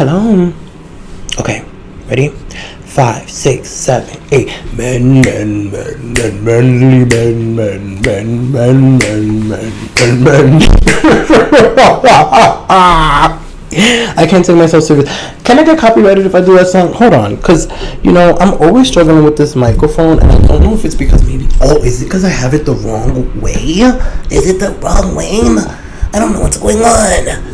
Hello. Okay, ready? 5, 6, 7, 8. Men. I can't take myself serious. Can I get copyrighted if I do that song? Hold on, because I'm always struggling with this microphone, and I don't know if it's because is it because I have it the wrong way? Is it the wrong way? I don't know what's going on.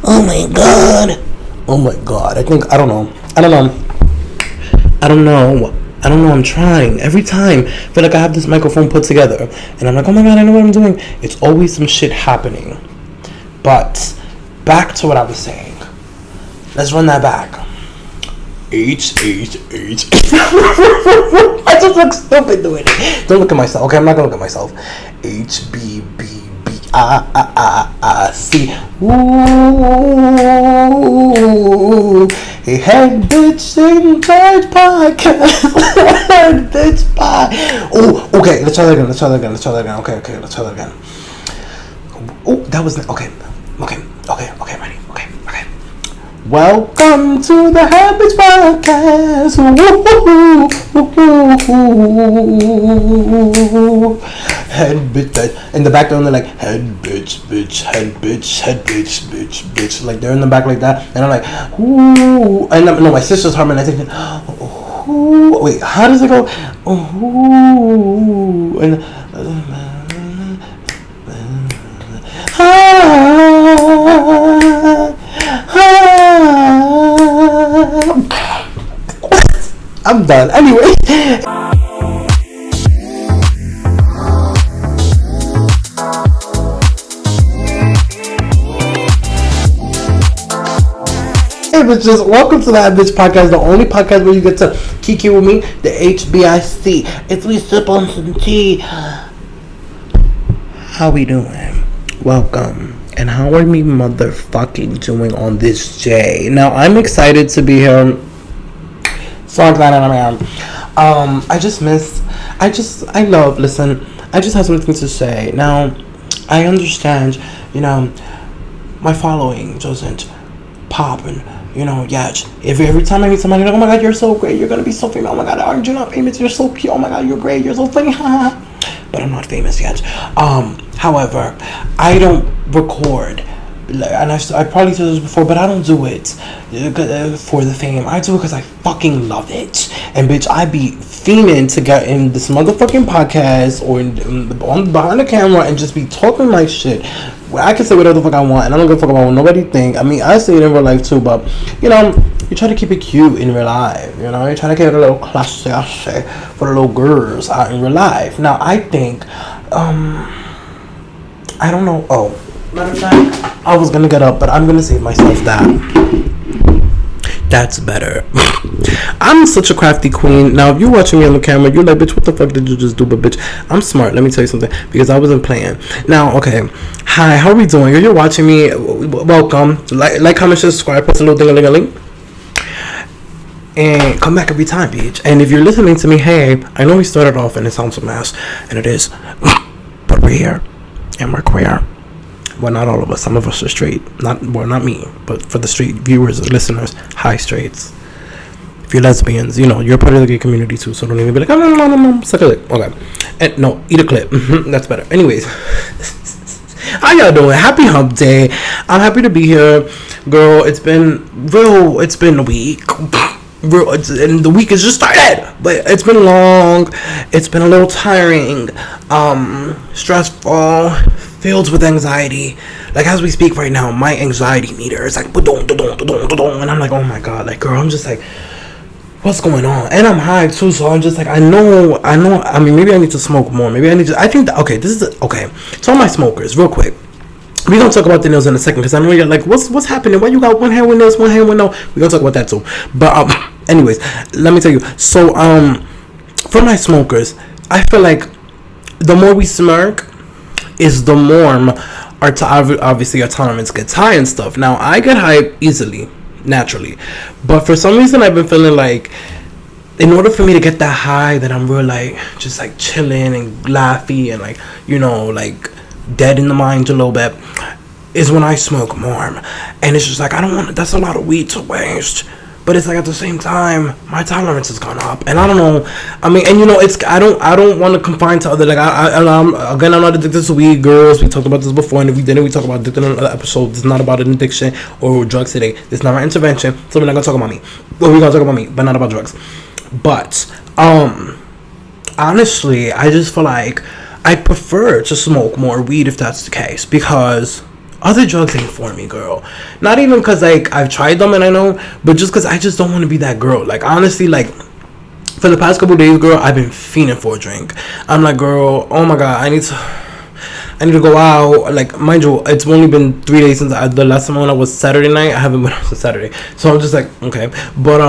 Oh my god. I don't know. I'm trying every time. I feel like I have this microphone put together, and I'm like, oh my god, I know what I'm doing. It's always some shit happening. But back to what I was saying. Let's run that back. H. I just look stupid doing it. Don't look at myself. Okay, I'm not gonna look at myself. HBBBIC. Ooh, hey, head bitch in charge podcast. Head bitch pie. Oh, okay. Let's try that again. Okay, let's try that again. Oh, that was okay. Ready. Okay. Welcome to the Habits Podcast. Head bitch. In the back, they're like head bitch. Like they're in the back like that, and I'm like, ooh. And no, my sister's harmonizing. Ooh. Wait, how does it go? Ooh. And I'm done. Anyway. Hey bitches, welcome to that bitch podcast, the only podcast where you get to keke with me, the HBIC. It's we sip on some tea. How we doing? Welcome. And how are me motherfucking doing on this day? Now, I'm excited to be here. So excited I'm here. I just have something to say. Now, I understand, my following doesn't pop and, yet. If every time I meet somebody, like, oh my god, you're so great, you're gonna be so famous. Oh my god, aren't you not famous? You're so cute. Oh my god, you're great, you're so funny. But I'm not famous yet. However, I don't record, and I probably said this before, but I don't do it for the fame. I do it because I fucking love it. And bitch, I be fiending to get in this motherfucking podcast or behind the camera and just be talking like shit. I can say whatever the fuck I want, and I don't give a fuck about what nobody think. I mean, I say it in real life too, but you try to keep it cute in real life. You try to keep it a little classy for the little girls out in real life. Now, I think, I don't know. Oh, matter of fact, I was gonna get up, but I'm gonna save myself that. That's better. I'm such a crafty queen. Now, if you're watching me on the camera, you're like, bitch, what the fuck did you just do? But bitch, I'm smart. Let me tell you something, because I wasn't playing. Now, okay. Hi, how are we doing? If you're watching me, welcome. Like, comment, subscribe, press a little ding-a-ling-a-ling. And come back every time, bitch. And if you're listening to me, hey, I know we started off and it sounds a mess, and it is, but we're here, and we're queer. Well, not all of us. Some of us are straight. Not me, but for the straight viewers and listeners, hi, straights. If you're lesbians, you're part of the gay community too, so don't even be like, no, suck a lick. Okay. And no, eat a clip. That's better. Anyways. How y'all doing? Happy hump day. I'm happy to be here. Girl, it's been a week. And the week has just started, but it's been long. It's been a little tiring, stressful, filled with anxiety. Like, as we speak right now, my anxiety meter is like, and I'm like, oh my god, like, girl, I'm just like, what's going on? And I'm high too, so I'm just like, I know. I mean, maybe I need to smoke more. To all my smokers, real quick. We're going to talk about the nails in a second, because I know you're like, what's happening? Why you got one hand with nails, one hand with no? We're going to talk about that too. But, anyways, let me tell you. So, for my smokers, I feel like the more we smoke is the more obviously our tolerance gets high and stuff. Now, I get high easily, naturally. But for some reason, I've been feeling like, in order for me to get that high, that I'm real, like, just, like, chilling and laughy and, like, like, dead in the mind a little bit, is when I smoke more, and it's just like I don't want. That's a lot of weed to waste. But it's like at the same time, my tolerance has gone up, and I don't know. I mean, and it's I don't want to confine to other I'm not addicted to weed, girls. We talked about this before, and if we didn't, we talked about addicted in another episode. This is not about an addiction or drugs today. This is not my intervention, so we're not gonna talk about me. Well, we're gonna talk about me, but not about drugs. But honestly, I just feel like I prefer to smoke more weed if that's the case, because other drugs ain't for me, girl. Not even because like I've tried them and I know, but just because I just don't want to be that girl. Like honestly, like for the past couple days, girl, I've been fiending for a drink. I'm like, girl, oh my god, I need to go out. Like, mind you, it's only been 3 days since the last time when I was Saturday night. I haven't been on Saturday, so I'm just like, okay, but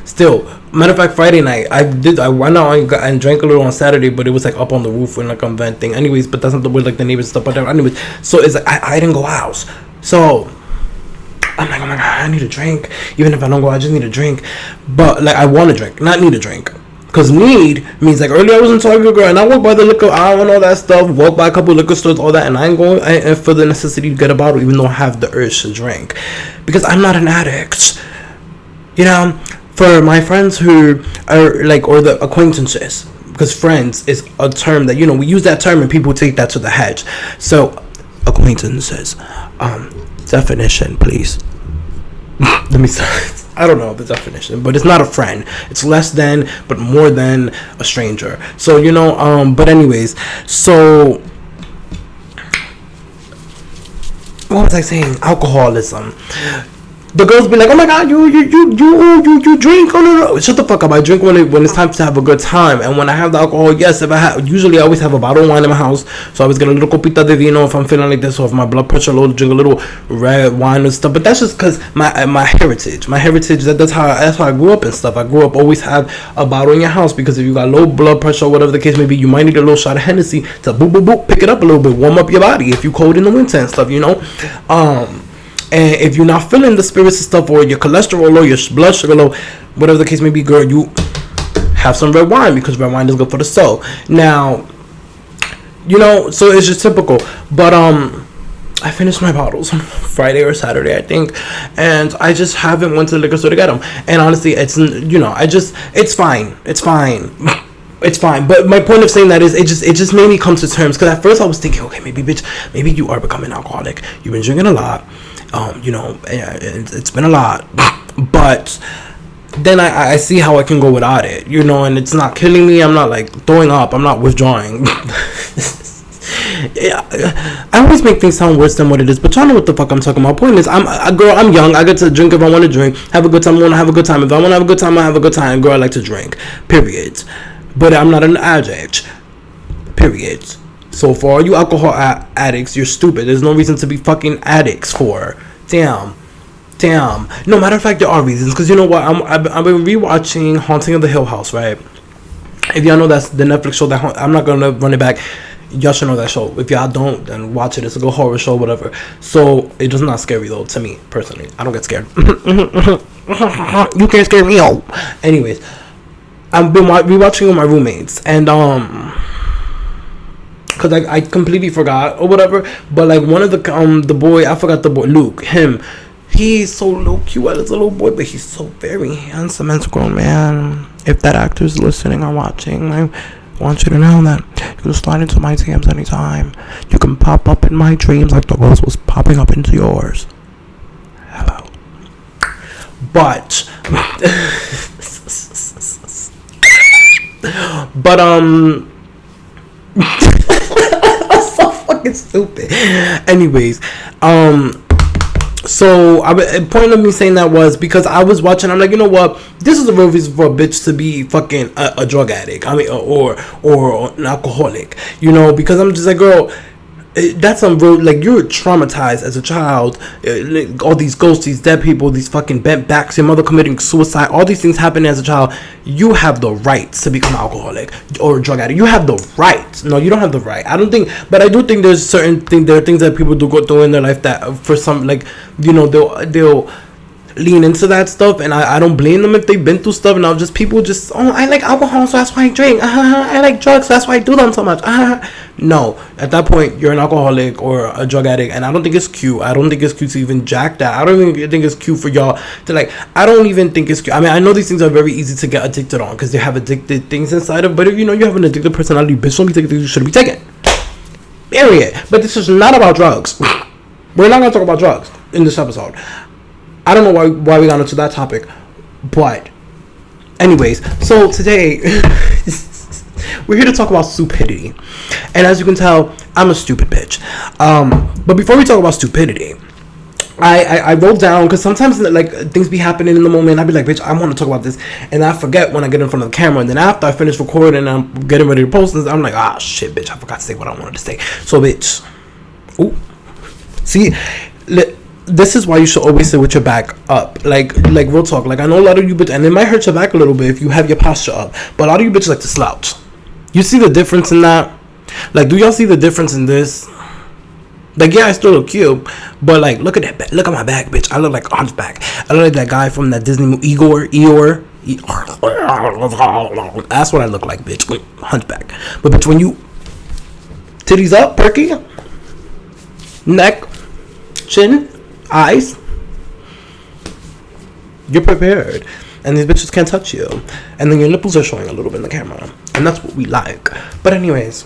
still. Matter of fact, Friday night I went out and drank a little on Saturday, but it was like up on the roof when like I'm venting. Anyways, but that's not the way like the neighbors stuff. Whatever. Anyways, so it's like I didn't go out, so I'm like, oh my god, I need a drink. Even if I don't go, I just need a drink. But like I want a drink, not need a drink. Cause need means like earlier I was in Target, girl, and I walked by the liquor aisle and all that stuff. Walk by a couple liquor stores, all that, and I ain't going for the necessity to get a bottle, even though I have the urge to drink, because I'm not an addict. For my friends who are like, or the acquaintances, because friends is a term that we use that term and people take that to the head. So acquaintances, definition, please. Let me start. I don't know the definition, but it's not a friend. It's less than, but more than a stranger. So but anyways, so what was I saying? Alcoholism. The girls be like, oh my god, you drink. Oh no, shut the fuck up. I drink when it's time to have a good time, and when I have the alcohol, yes. Usually I always have a bottle of wine in my house, so I always get a little copita de vino if I'm feeling like this, or if my blood pressure low, drink a little red wine and stuff. But that's just because my heritage, that's how I grew up and stuff. I grew up always have a bottle in your house, because if you got low blood pressure or whatever the case may be, you might need a little shot of Hennessy to boop boop boop, pick it up a little bit, warm up your body if you cold in the winter and stuff. And if you're not feeling the spirits and stuff, or your cholesterol low, your blood sugar low, whatever the case may be, girl, you have some red wine, because red wine is good for the soul. Now, so it's just typical. But I finished my bottles on Friday or Saturday, I think, and I just haven't went to the liquor store to get them. And honestly, it's it's fine. It's fine, but my point of saying that is it just made me come to terms, because at first I was thinking, okay, maybe you are becoming alcoholic. You've been drinking a lot, it's been a lot, but then I see how I can go without it, and it's not killing me. I'm not like throwing up. I'm not withdrawing. I always make things sound worse than what it is, but y'all know what the fuck I'm talking about. Point is, I'm young. I get to drink if I want to drink. Have a good time. I want to have a good time. If I want to have a good time, I have a good time. Girl, I like to drink. Period. But I'm not an addict. Period. So for all you alcohol addicts, you're stupid. There's no reason to be fucking addicts for. Damn. No, matter of fact, there are reasons. Because you know what? I've been rewatching Haunting of the Hill House, right? If y'all know that's the Netflix show, that I'm not going to run it back. Y'all should know that show. If y'all don't, then watch it. It's a good horror show, whatever. So it does not scare me, though, to me, personally. I don't get scared. You can't scare me, oh. Anyways. I've been rewatching with my roommates, and cause I completely forgot or whatever. But like one of the boy, I forgot the boy, Luke. He's so low cute as a little boy, but he's so very handsome as a grown man. If that actor's listening or watching, I want you to know that you can slide into my DMs anytime. You can pop up in my dreams like the rose was popping up into yours. Hello. But I'm so fucking stupid. Anyways, so the point of me saying that was because I was watching. I'm like, you know what? This is a real reason for a bitch to be fucking a drug addict. I mean, or an alcoholic. Because I'm just like, girl, that's some real, like, you're traumatized as a child. All these ghosts, these dead people, these fucking bent backs, your mother committing suicide, all these things happening as a child. You have the right to become alcoholic or a drug addict. You have the right. No, you don't have the right. I don't think, but I do think there's certain things. There are things that people do go through in their life that for some, like, they'll lean into that stuff, and I don't blame them if they've been through stuff. And I'll just people just, oh, I like alcohol, so that's why I drink. I like drugs, so that's why I do them so much. No, at that point you're an alcoholic or a drug addict, and I don't think it's cute. I don't think it's cute to even jack that. I don't even think it's cute for y'all to like. I don't even think it's cute. I mean, I know these things are very easy to get addicted on because they have addicted things inside of. But if you know you have an addicted personality, bitch, don't be taking things you shouldn't be taking. Period. But this is not about drugs. We're not gonna talk about drugs in this episode. I don't know why we got into that topic, but anyways, so today we're here to talk about stupidity, and as you can tell, I'm a stupid bitch. But before we talk about stupidity, I wrote down, because sometimes like things be happening in the moment. I'd be like, bitch, I want to talk about this, and I forget when I get in front of the camera, and then after I finish recording and I'm getting ready to post this, I'm like, ah, shit, bitch, I forgot to say what I wanted to say. So, bitch, ooh, see. This is why you should always sit with your back up. Like real talk. Like, I know a lot of you bitches, and it might hurt your back a little bit if you have your posture up, but a lot of you bitches like to slouch. You see the difference in that? Like, do y'all see the difference in this? Like, yeah, I still look cute, but like, look at that back. Look at my back, bitch. I look like a hunchback. I look like that guy from that Disney movie, Eeyore. That's what I look like, bitch. Hunchback. But bitch, when you titties up, perky, neck, chin, eyes, you're prepared, and these bitches can't touch you, and then your nipples are showing a little bit in the camera, and that's what we like. But anyways,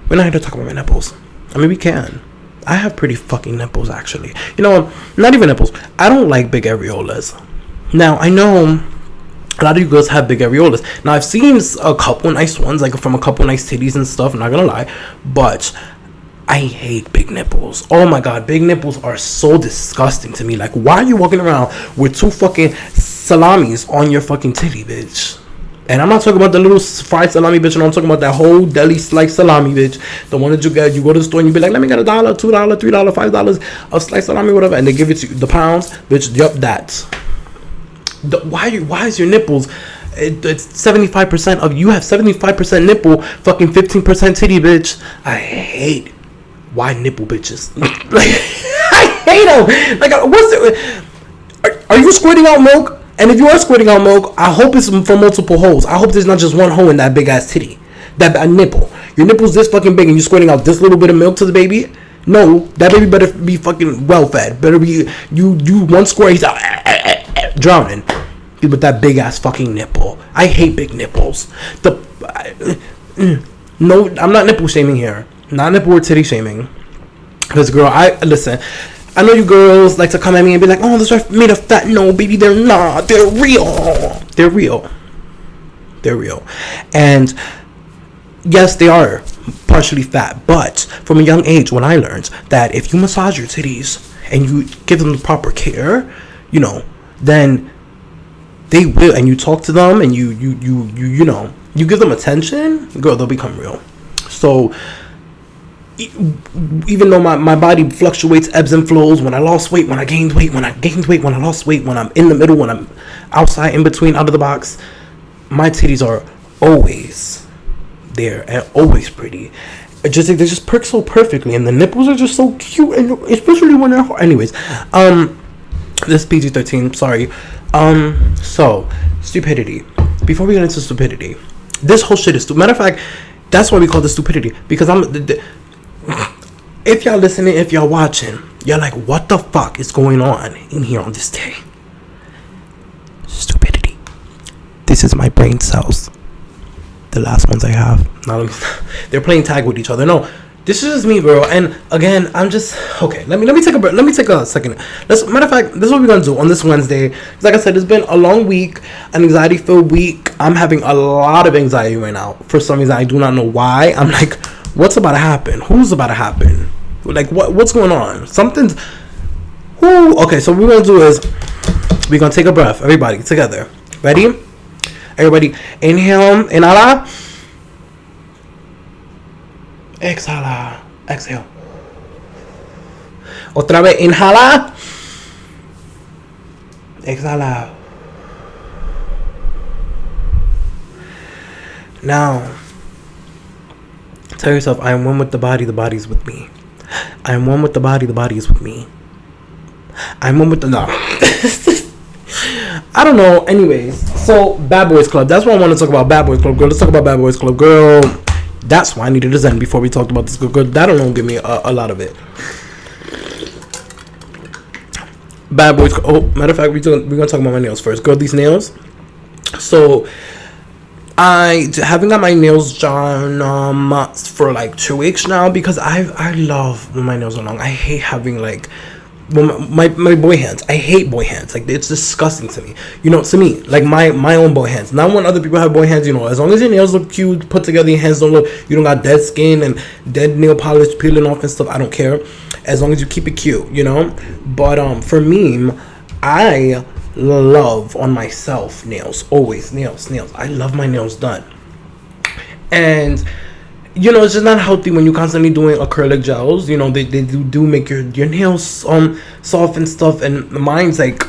we're not here to talk about my nipples. I mean, we can. I have pretty fucking nipples, actually. You know, not even nipples. I don't like big areolas. Now, I know a lot of you girls have big areolas. Now, I've seen a couple nice ones, like from a couple nice titties and stuff, I'm not gonna lie, but I hate big nipples. Oh my god, big nipples are so disgusting to me. Like, why are you walking around with 2 fucking salamis on your fucking titty, bitch? And I'm not talking about the little fried salami, bitch. And I'm talking about that whole deli sliced salami, bitch. The one that you get, you go to the store and you be like, let me get $1, $2, $3, $5 of sliced salami, whatever. And they give it to you, the pounds, bitch. Yup, that. Why is your nipples? It's 75% of you have 75% nipple, fucking 15% titty, bitch. I hate wide nipple bitches. Like, I hate them. Like, what's it? Are you squirting out milk? And if you are squirting out milk, I hope it's from multiple holes. I hope there's not just one hole in that big ass titty, that nipple. Your nipple's this fucking big, and you squirting out this little bit of milk to the baby. No, that baby better be fucking well fed. Better be you one squirt, he's out drowning with that big ass fucking nipple. I hate big nipples. No, I'm not nipple shaming here. Not nipple or titty shaming. Because, girl, listen, I know you girls like to come at me and be like, oh, those are made of fat. No, baby, they're not. They're real. They're real. They're real. And yes, they are partially fat. But from a young age, when I learned that if you massage your titties and you give them the proper care, you know, then they will. And you talk to them and you know, you give them attention, girl, they'll become real. So even though my body fluctuates, ebbs and flows, when I lost weight, when I gained weight, when I gained weight, when I lost weight, when I'm in the middle, when I'm outside, in between, out of the box, my titties are always there and always pretty. They just perk so perfectly, and the nipples are just so cute, and especially when they're hard. Anyways, this PG-13, sorry. So stupidity. Before we get into stupidity, this whole shit is stupid. Matter of fact, that's why we call this stupidity, because if y'all listening, if y'all watching, you're like, what the fuck is going on in here on this day? Stupidity. This is my brain cells. The last ones I have. Now, they're playing tag with each other. No, this is just me, girl. And again, I'm just okay. Let me take a break. Let me take a second. Matter of fact, this is what we're gonna do on this Wednesday. Like I said, it's been a long week, an anxiety-filled week. I'm having a lot of anxiety right now. For some reason, I do not know why. I'm like, what's about to happen? Who's about to happen? Like, what's going on? Something's. Who? Okay, so what we're gonna do is we're gonna take a breath. Everybody together. Ready? Everybody, inhale, inhala. Exhala. Exhale. Otra vez, inhala. Exhala. Now, tell yourself, I am one with the body is with me. I am one with the body is with me. I'm one with the... No. I don't know. Anyways, so Bad Boys Club. That's what I want to talk about. Bad Boys Club, girl. Let's talk about Bad Boys Club, girl. That's why I needed to zen before we talked about this, girl. That don't give me a lot of it. Bad Boys. Oh, matter of fact, we're gonna talk about my nails first, girl. These nails. So I haven't got my nails done for like 2 weeks now because I love when my nails are long. I hate having like my boy hands. I hate boy hands. Like, it's disgusting to me. You know, to me, like my own boy hands. Not when other people have boy hands. You know, as long as your nails look cute, put together, your hands don't look, you don't got dead skin and dead nail polish peeling off and stuff. I don't care, as long as you keep it cute. You know, but for me, I love on myself nails, always nails. I love my nails done, and you know, it's just not healthy when you're constantly doing acrylic gels. You know, they do make your nails soft and stuff, and mine's like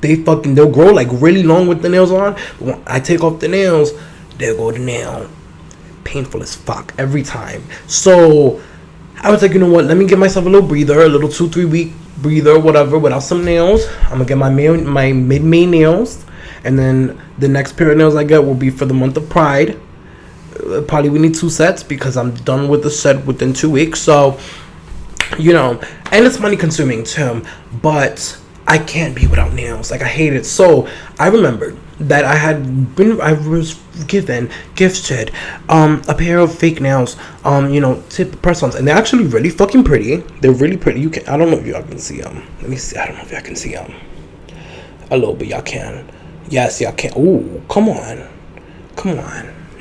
they'll grow like really long with the nails on, but when I take off the nails, there go the nail, painful as fuck every time. So I was like, you know what, let me give myself a little breather, a little 2-3 week breather, whatever, without some nails. I'm gonna get my mid-May nails, and then the next pair of nails I get will be for the month of Pride. Probably we need 2 sets because I'm done with the set within 2 weeks. So, you know, and it's money consuming too, but I can't be without nails. Like, I hate it. So I remembered that I was gifted a pair of fake nails, you know, tip press-ons, and they're actually really fucking pretty. They're really pretty. I don't know if y'all can see them. Let me see. I don't know if y'all can see them. A little bit, y'all can. Yes, y'all can. Ooh, come on.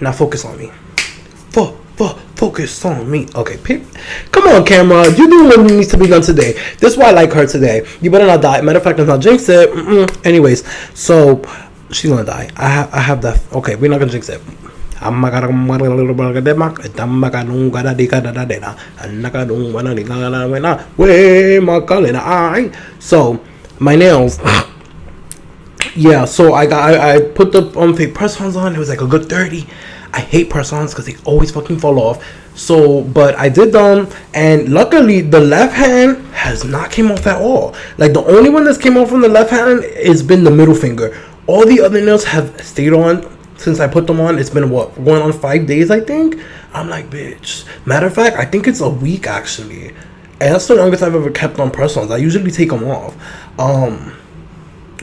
Now focus on me. Focus on me. Okay, come on, camera. You do what needs to be done today. This is why I like her today. You better not die. Matter of fact, let's not jinx it. Anyways, so she's gonna die. I have that. Okay, we're not gonna jinx it. So my nails. Yeah, so I put the fake press-ons on. It was like a good 30. I hate press-ons because they always fucking fall off. So, but I did them, and luckily the left hand has not came off at all. Like, the only one that's came off from the left hand has been the middle finger. All the other nails have stayed on since I put them on. It's been going on 5 days, I think. I'm like, bitch. Matter of fact, I think it's a week actually, and that's the longest I've ever kept on press-ons. I usually take them off.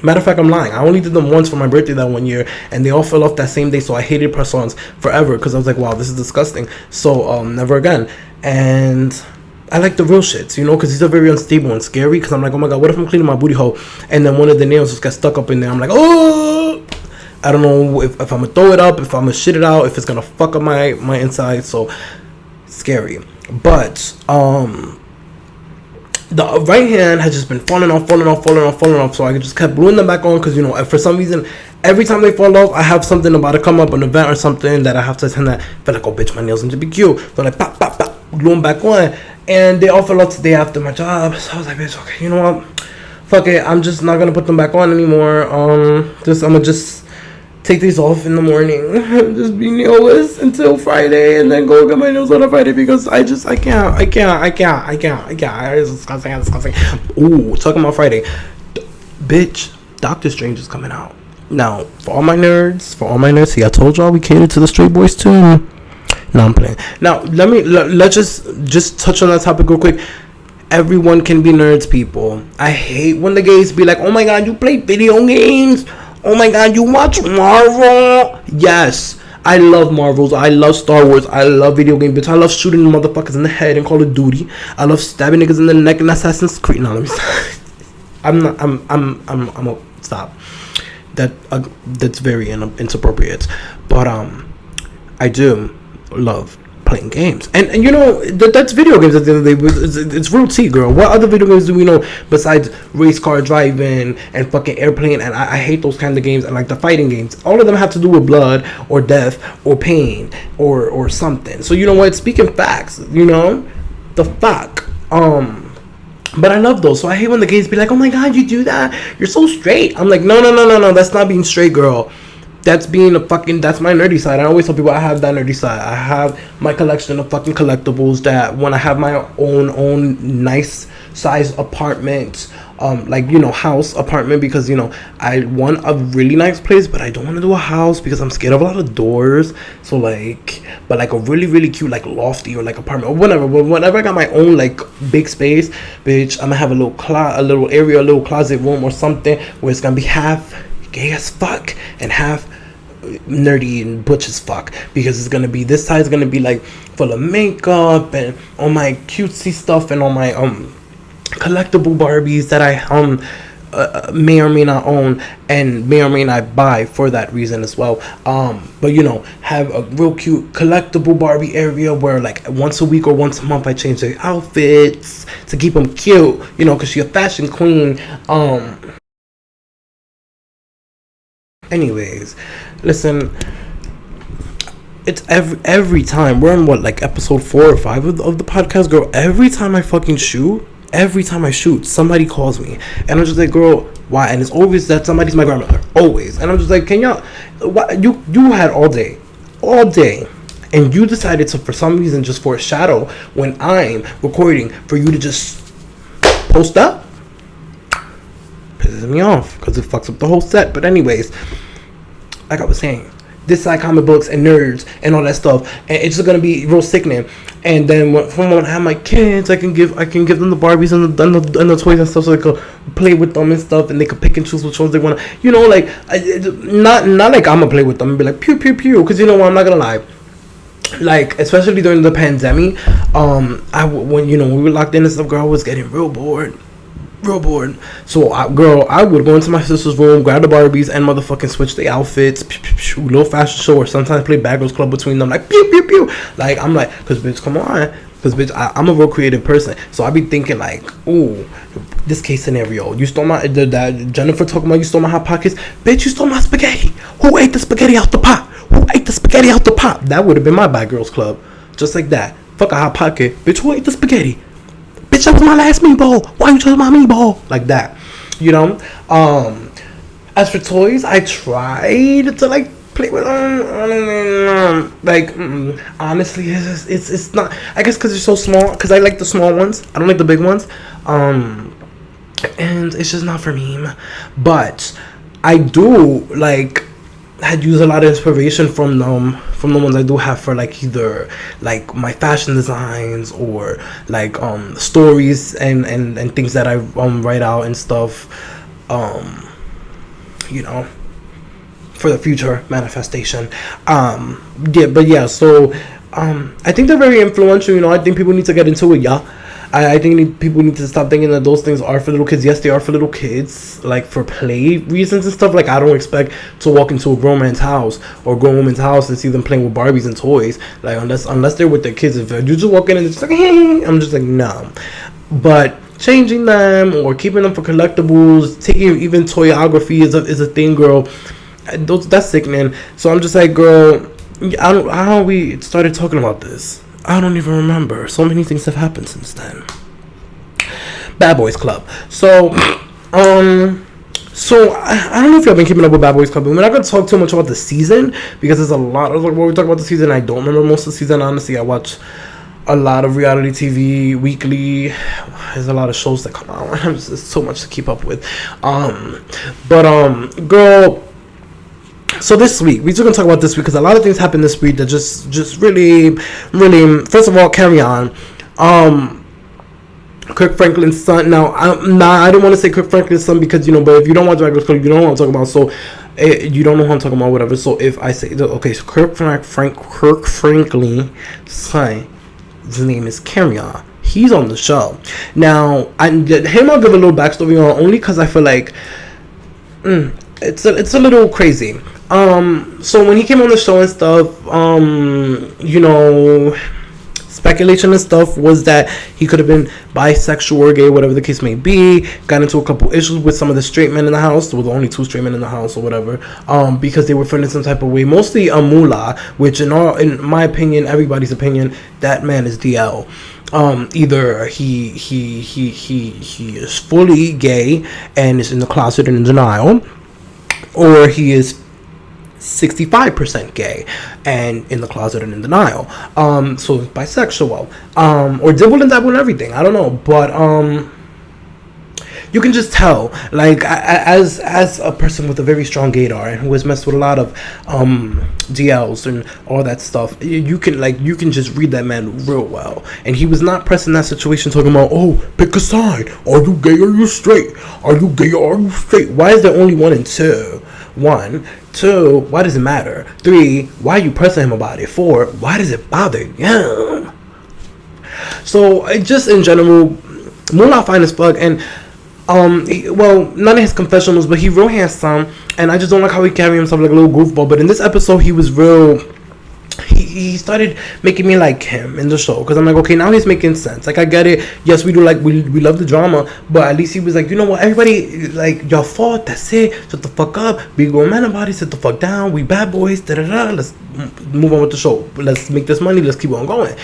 Matter of fact, I'm lying. I only did them once for my birthday that one year, and they all fell off that same day, so I hated press-ons forever because I was like, wow, this is disgusting. So, never again. And I like the real shits, you know, because these are very unstable and scary, because I'm like, oh my god, what if I'm cleaning my booty hole, and then one of the nails just got stuck up in there? I'm like, oh! I don't know if I'm going to throw it up, if I'm going to shit it out, if it's going to fuck up my inside, so scary. But, the right hand has just been falling off. So I just kept gluing them back on because, you know, for some reason, every time they fall off, I have something about to come up, an event or something that I have to attend that. I feel like, oh, bitch, my nails need to be cute. So like, pop, glue them back on. And they all fell off today after my job. So I was like, bitch, okay, you know what? Fuck it. I'm just not going to put them back on anymore. I'm going to just take these off in the morning. Just be nailless until Friday, and then go get my nails on a Friday because I can't. It's disgusting. Ooh, talking about Friday. Bitch, Doctor Strange is coming out. Now, for all my nerds, see, I told y'all we catered to the straight boys too. No, I'm playing. Now, let's just touch on that topic real quick. Everyone can be nerds, people. I hate when the gays be like, oh my god, you play video games? Oh my god, you watch Marvel? Yes, I love Marvels. I love Star Wars. I love video game bitch. I love shooting motherfuckers in the head in Call of Duty. I love stabbing niggas in the neck in Assassin's Creed. No, let me stop. I'm gonna stop. That's very inappropriate. But I do love playing games, and you know that's video games at the end of the day. It's real tea, girl. What other video games do we know besides race car driving and fucking airplane? And I hate those kind of games. And like the fighting games, all of them have to do with blood or death or pain or something. So you know what? Speaking facts, you know the fuck. But I love those. So I hate when the gays be like, oh my god, you do that? You're so straight. I'm like, no. That's not being straight, girl. That's my nerdy side. I always tell people I have that nerdy side. I have my collection of fucking collectibles that when I have my own nice size apartment, like, house apartment, because I want a really nice place, but I don't want to do a house because I'm scared of a lot of doors. So like, but like a really really cute like lofty or like apartment or whatever. But whenever I got my own like big space, bitch, I'm gonna have a little area, a little closet room or something where it's gonna be half gay as fuck and half nerdy and butch as fuck, because it's gonna be, this side is gonna be like full of makeup and all my cutesy stuff and all my collectible Barbies that I may or may not own and may or may not buy for that reason as well. But have a real cute collectible Barbie area where like once a week or once a month I change their outfits to keep them cute, because she's a fashion queen. Anyways, listen, it's every time we're on what, like episode 4 or 5 of the podcast, girl. Every time I shoot, somebody calls me and I'm just like, girl, why? And it's always that somebody's my grandmother, always. And I'm just like, can y'all, what, you had all day and you decided to, for some reason, just foreshadow when I'm recording for you to just post up? Pisses me off because it fucks up the whole set. But anyways, like I was saying, this side comic books and nerds and all that stuff, and it's just gonna be real sickening. And then when I have my kids, I can give them the Barbies and the toys and stuff, so they could play with them and stuff, and they could pick and choose which ones they want to, like, not like I'm gonna play with them and be like pew pew pew, because what, I'm not gonna lie, like, especially during the pandemic, when we were locked in and stuff, girl, I was getting real bored. So I would go into my sister's room, grab the Barbies, and motherfucking switch the outfits, little fashion show, or sometimes play Bad Girls Club between them, like pew pew pew. Like, I'm like, cause bitch, come on, cause bitch, I'm a real creative person, so I be thinking like, ooh, this case scenario, you stole my that Jennifer talking about you stole my Hot Pockets, bitch, you stole my spaghetti. Who ate the spaghetti out the pot? That would have been my Bad Girls Club, just like that. Fuck a Hot Pocket, bitch. Who ate the spaghetti? Bitch, that was my last meatball. Why you chose my meatball? Like that, As for toys, I tried to like play with them. Like, honestly, it's not. I guess because they're so small. Because I like the small ones. I don't like the big ones. And it's just not for me. But I do like. Had used a lot of inspiration from the ones I do have for like either like my fashion designs or like stories and things that I write out and stuff, for the future manifestation. So I think they're very influential. I think people need to get into it. I think people need to stop thinking that those things are for little kids. Yes, they are for little kids, like for play reasons and stuff. Like, I don't expect to walk into a grown man's house or grown woman's house and see them playing with Barbies and toys. Like, unless they're with their kids. If you just walk in and it's like, hey, I'm just like, no. But changing them or keeping them for collectibles, taking even toyography is a thing, girl. That's sickening. So I'm just like, girl, how we started talking about this? I don't even remember. So many things have happened since then. Bad Boys Club. So I don't know if y'all been keeping up with Bad Boys Club. We're not going to talk too much about the season because there's a lot of, when we talk about the season, I don't remember most of the season. Honestly, I watch a lot of reality TV weekly. There's a lot of shows that come out. There's so much to keep up with. Girl. So this week, we're just going to talk about this week because a lot of things happened this week that just really, really, first of all, carry on. Kirk Franklin's son. Now, I didn't want to say Kirk Franklin's son because, but if you don't watch Dragons Club, you don't know what I'm talking about. So, you don't know who I'm talking about, whatever. So, if I say, okay, so Kirk Franklin's son, his name is Carry-On. He's on the show. Now, I'll give a little backstory on only because I feel like it's a little crazy. So when he came on the show and stuff, speculation and stuff was that he could have been bisexual or gay, whatever the case may be. Got into a couple issues with some of the straight men in the house. There was only 2 straight men in the house or whatever, because they were feeling some type of way. Mostly Amula, which in my opinion, everybody's opinion, that man is DL. Either he is fully gay and is in the closet and in denial, or he is 65% gay and in the closet and in denial. So bisexual. Or dibble and dabble and everything. I don't know. But you can just tell, like, as a person with a very strong gaydar and who has messed with a lot of DLs and all that stuff, you can just read that man real well. And he was not pressing that situation talking about, oh, pick a side, are you gay or are you straight, are you gay or are you straight? Why is there only 1 and 2? 1, 2, why does it matter? 3, why are you pressing him about it? 4, why does it bother you? So just in general, Moolah fine as fuck. And none of his confessionals, but he real handsome, and I just don't like how he carry himself like a little goofball. But in this episode, he was real. He started making me like him in the show, because I'm like, okay, now he's making sense. Like, I get it. Yes, we do, like, we love the drama, but at least he was like, you know what, everybody, like, y'all fought, that's it, shut the fuck up, be grown man about it, sit the fuck down, we bad boys, da-da-da, let's move on with the show, let's make this money, let's keep on going.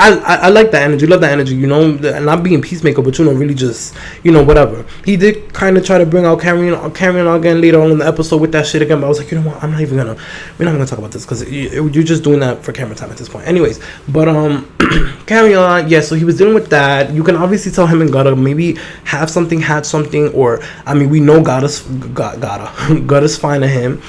I like that energy, love that energy, you know, and not being peacemaker, but, you know, really just, you know, whatever. He did kind of try to bring out carrying on again later on in the episode with that shit again, but I was like, you know what, we're not even gonna talk about this, because you're just doing that for camera time at this point. Anyways, but, carry on, yeah, so he was dealing with that. You can obviously tell him and Gutta maybe had something, or, I mean, we know Gutta's fond of him,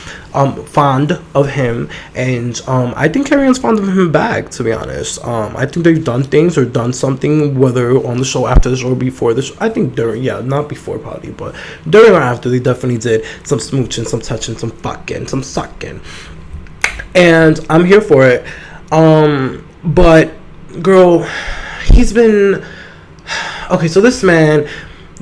and, I think Carry On's fond of him back, to be honest. I think they've done things or done something, whether on the show, after the show, or before the show. I think during, yeah, not before probably, but during or after, they definitely did some smooching, some touching, some fucking, some sucking, and I'm here for it. But girl, he's been okay. So this man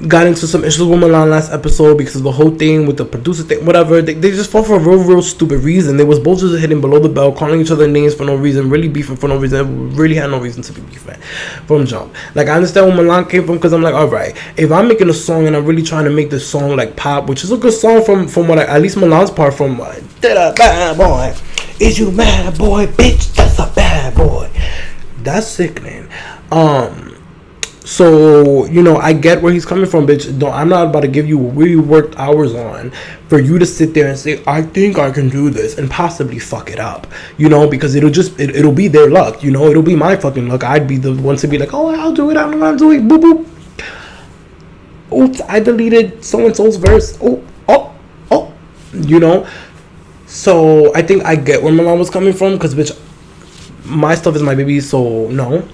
got into some issues with Milan last episode because of the whole thing with the producer thing, whatever. They just fought for a real stupid reason. They was both just hitting below the belt, calling each other names for no reason, really beefing for no reason, really had no reason to be beefing from jump. Like, I understand where Milan came from, because I'm like, alright, if I'm making a song and I'm really trying to make this song like pop, which is a good song from what at least Milan's part from did a bad boy, is you mad boy, bitch, that's a bad boy. That's sickening. So, you know, I get where he's coming from, bitch. I'm not about to give you what we worked hours on for you to sit there and say, I think I can do this, and possibly fuck it up, you know, because it'll be their luck, you know, it'll be my fucking luck. I'd be the one to be like, oh, I'll do it, I don't know how to do it, boop, boop. Oops, I deleted so-and-so's verse. Oh, you know. So, I think I get where Milan was coming from, because, bitch, my stuff is my baby, so no.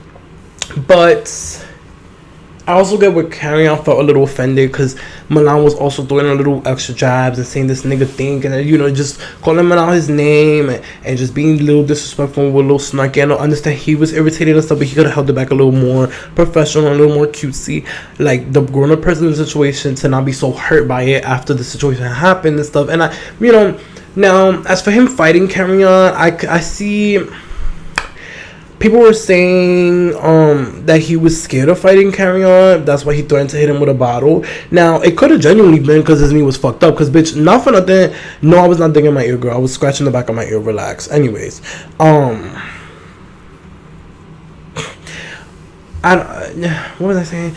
But I also get where Carry On felt a little offended, because Milan was also throwing a little extra jabs and saying this nigga thing, and, you know, just calling Milan his name and just being a little disrespectful with a little snarky. I don't understand he was irritated and stuff, but he could have held it back a little more professional, a little more cutesy, like the grown-up person in the situation, to not be so hurt by it after the situation happened and stuff. And I, you know, now as for him fighting Carry On, I see people were saying that he was scared of fighting Carry On. That's why he threatened to hit him with a bottle. Now, it could have genuinely been because his knee was fucked up. Because, bitch, not for nothing. No, I was not digging my ear, girl. I was scratching the back of my ear. Relax. Anyways. What was I saying?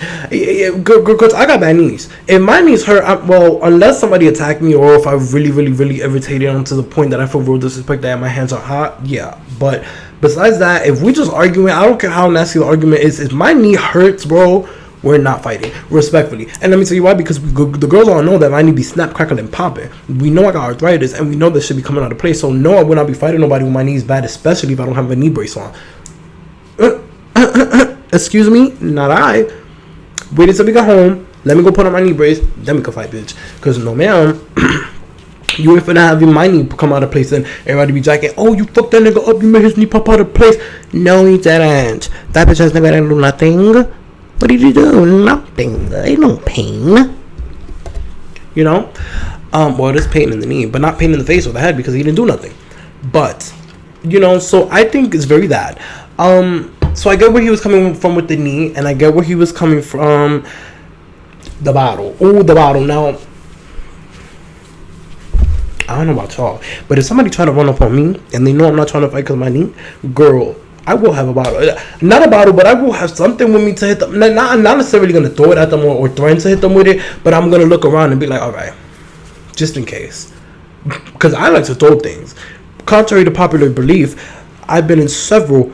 Girl, I got bad knees. If my knees hurt, unless somebody attacked me, or if I really irritated them to the point that I feel real disrespect, that my hands are hot, yeah. But besides that, if we just arguing, I don't care how nasty the argument is. If my knee hurts, bro, we're not fighting, respectfully. And let me tell you why, because the girls all know that my knee be snap, crackling, and popping. We know I got arthritis, and we know this should be coming out of place. So no, I will not be fighting nobody with my knees bad, especially if I don't have a knee brace on. Excuse me, not I. Wait until we get home. Let me go put on my knee brace. Then we can fight, bitch. Because no, ma'am. You ain't finna have my knee come out of place and everybody be jacking. Oh, you fucked that nigga up. You made his knee pop out of place. No, he didn't. That bitch has never done nothing. What did you do? Nothing. Ain't no pain. You know? Well, there's pain in the knee, but not pain in the face or the head because he didn't do nothing. But, you know, so I think it's very that. So I get where he was coming from with the knee, and I get where he was coming from the bottle. Oh, the bottle. Now, I don't know about y'all, but if somebody try to run up on me and they know I'm not trying to fight because of my knee, girl, I will have a bottle. Not a bottle, but I will have something with me to hit them. Not necessarily going to throw it at them or threaten to hit them with it, but I'm going to look around and be like, all right, just in case. Because I like to throw things. Contrary to popular belief, I've been in several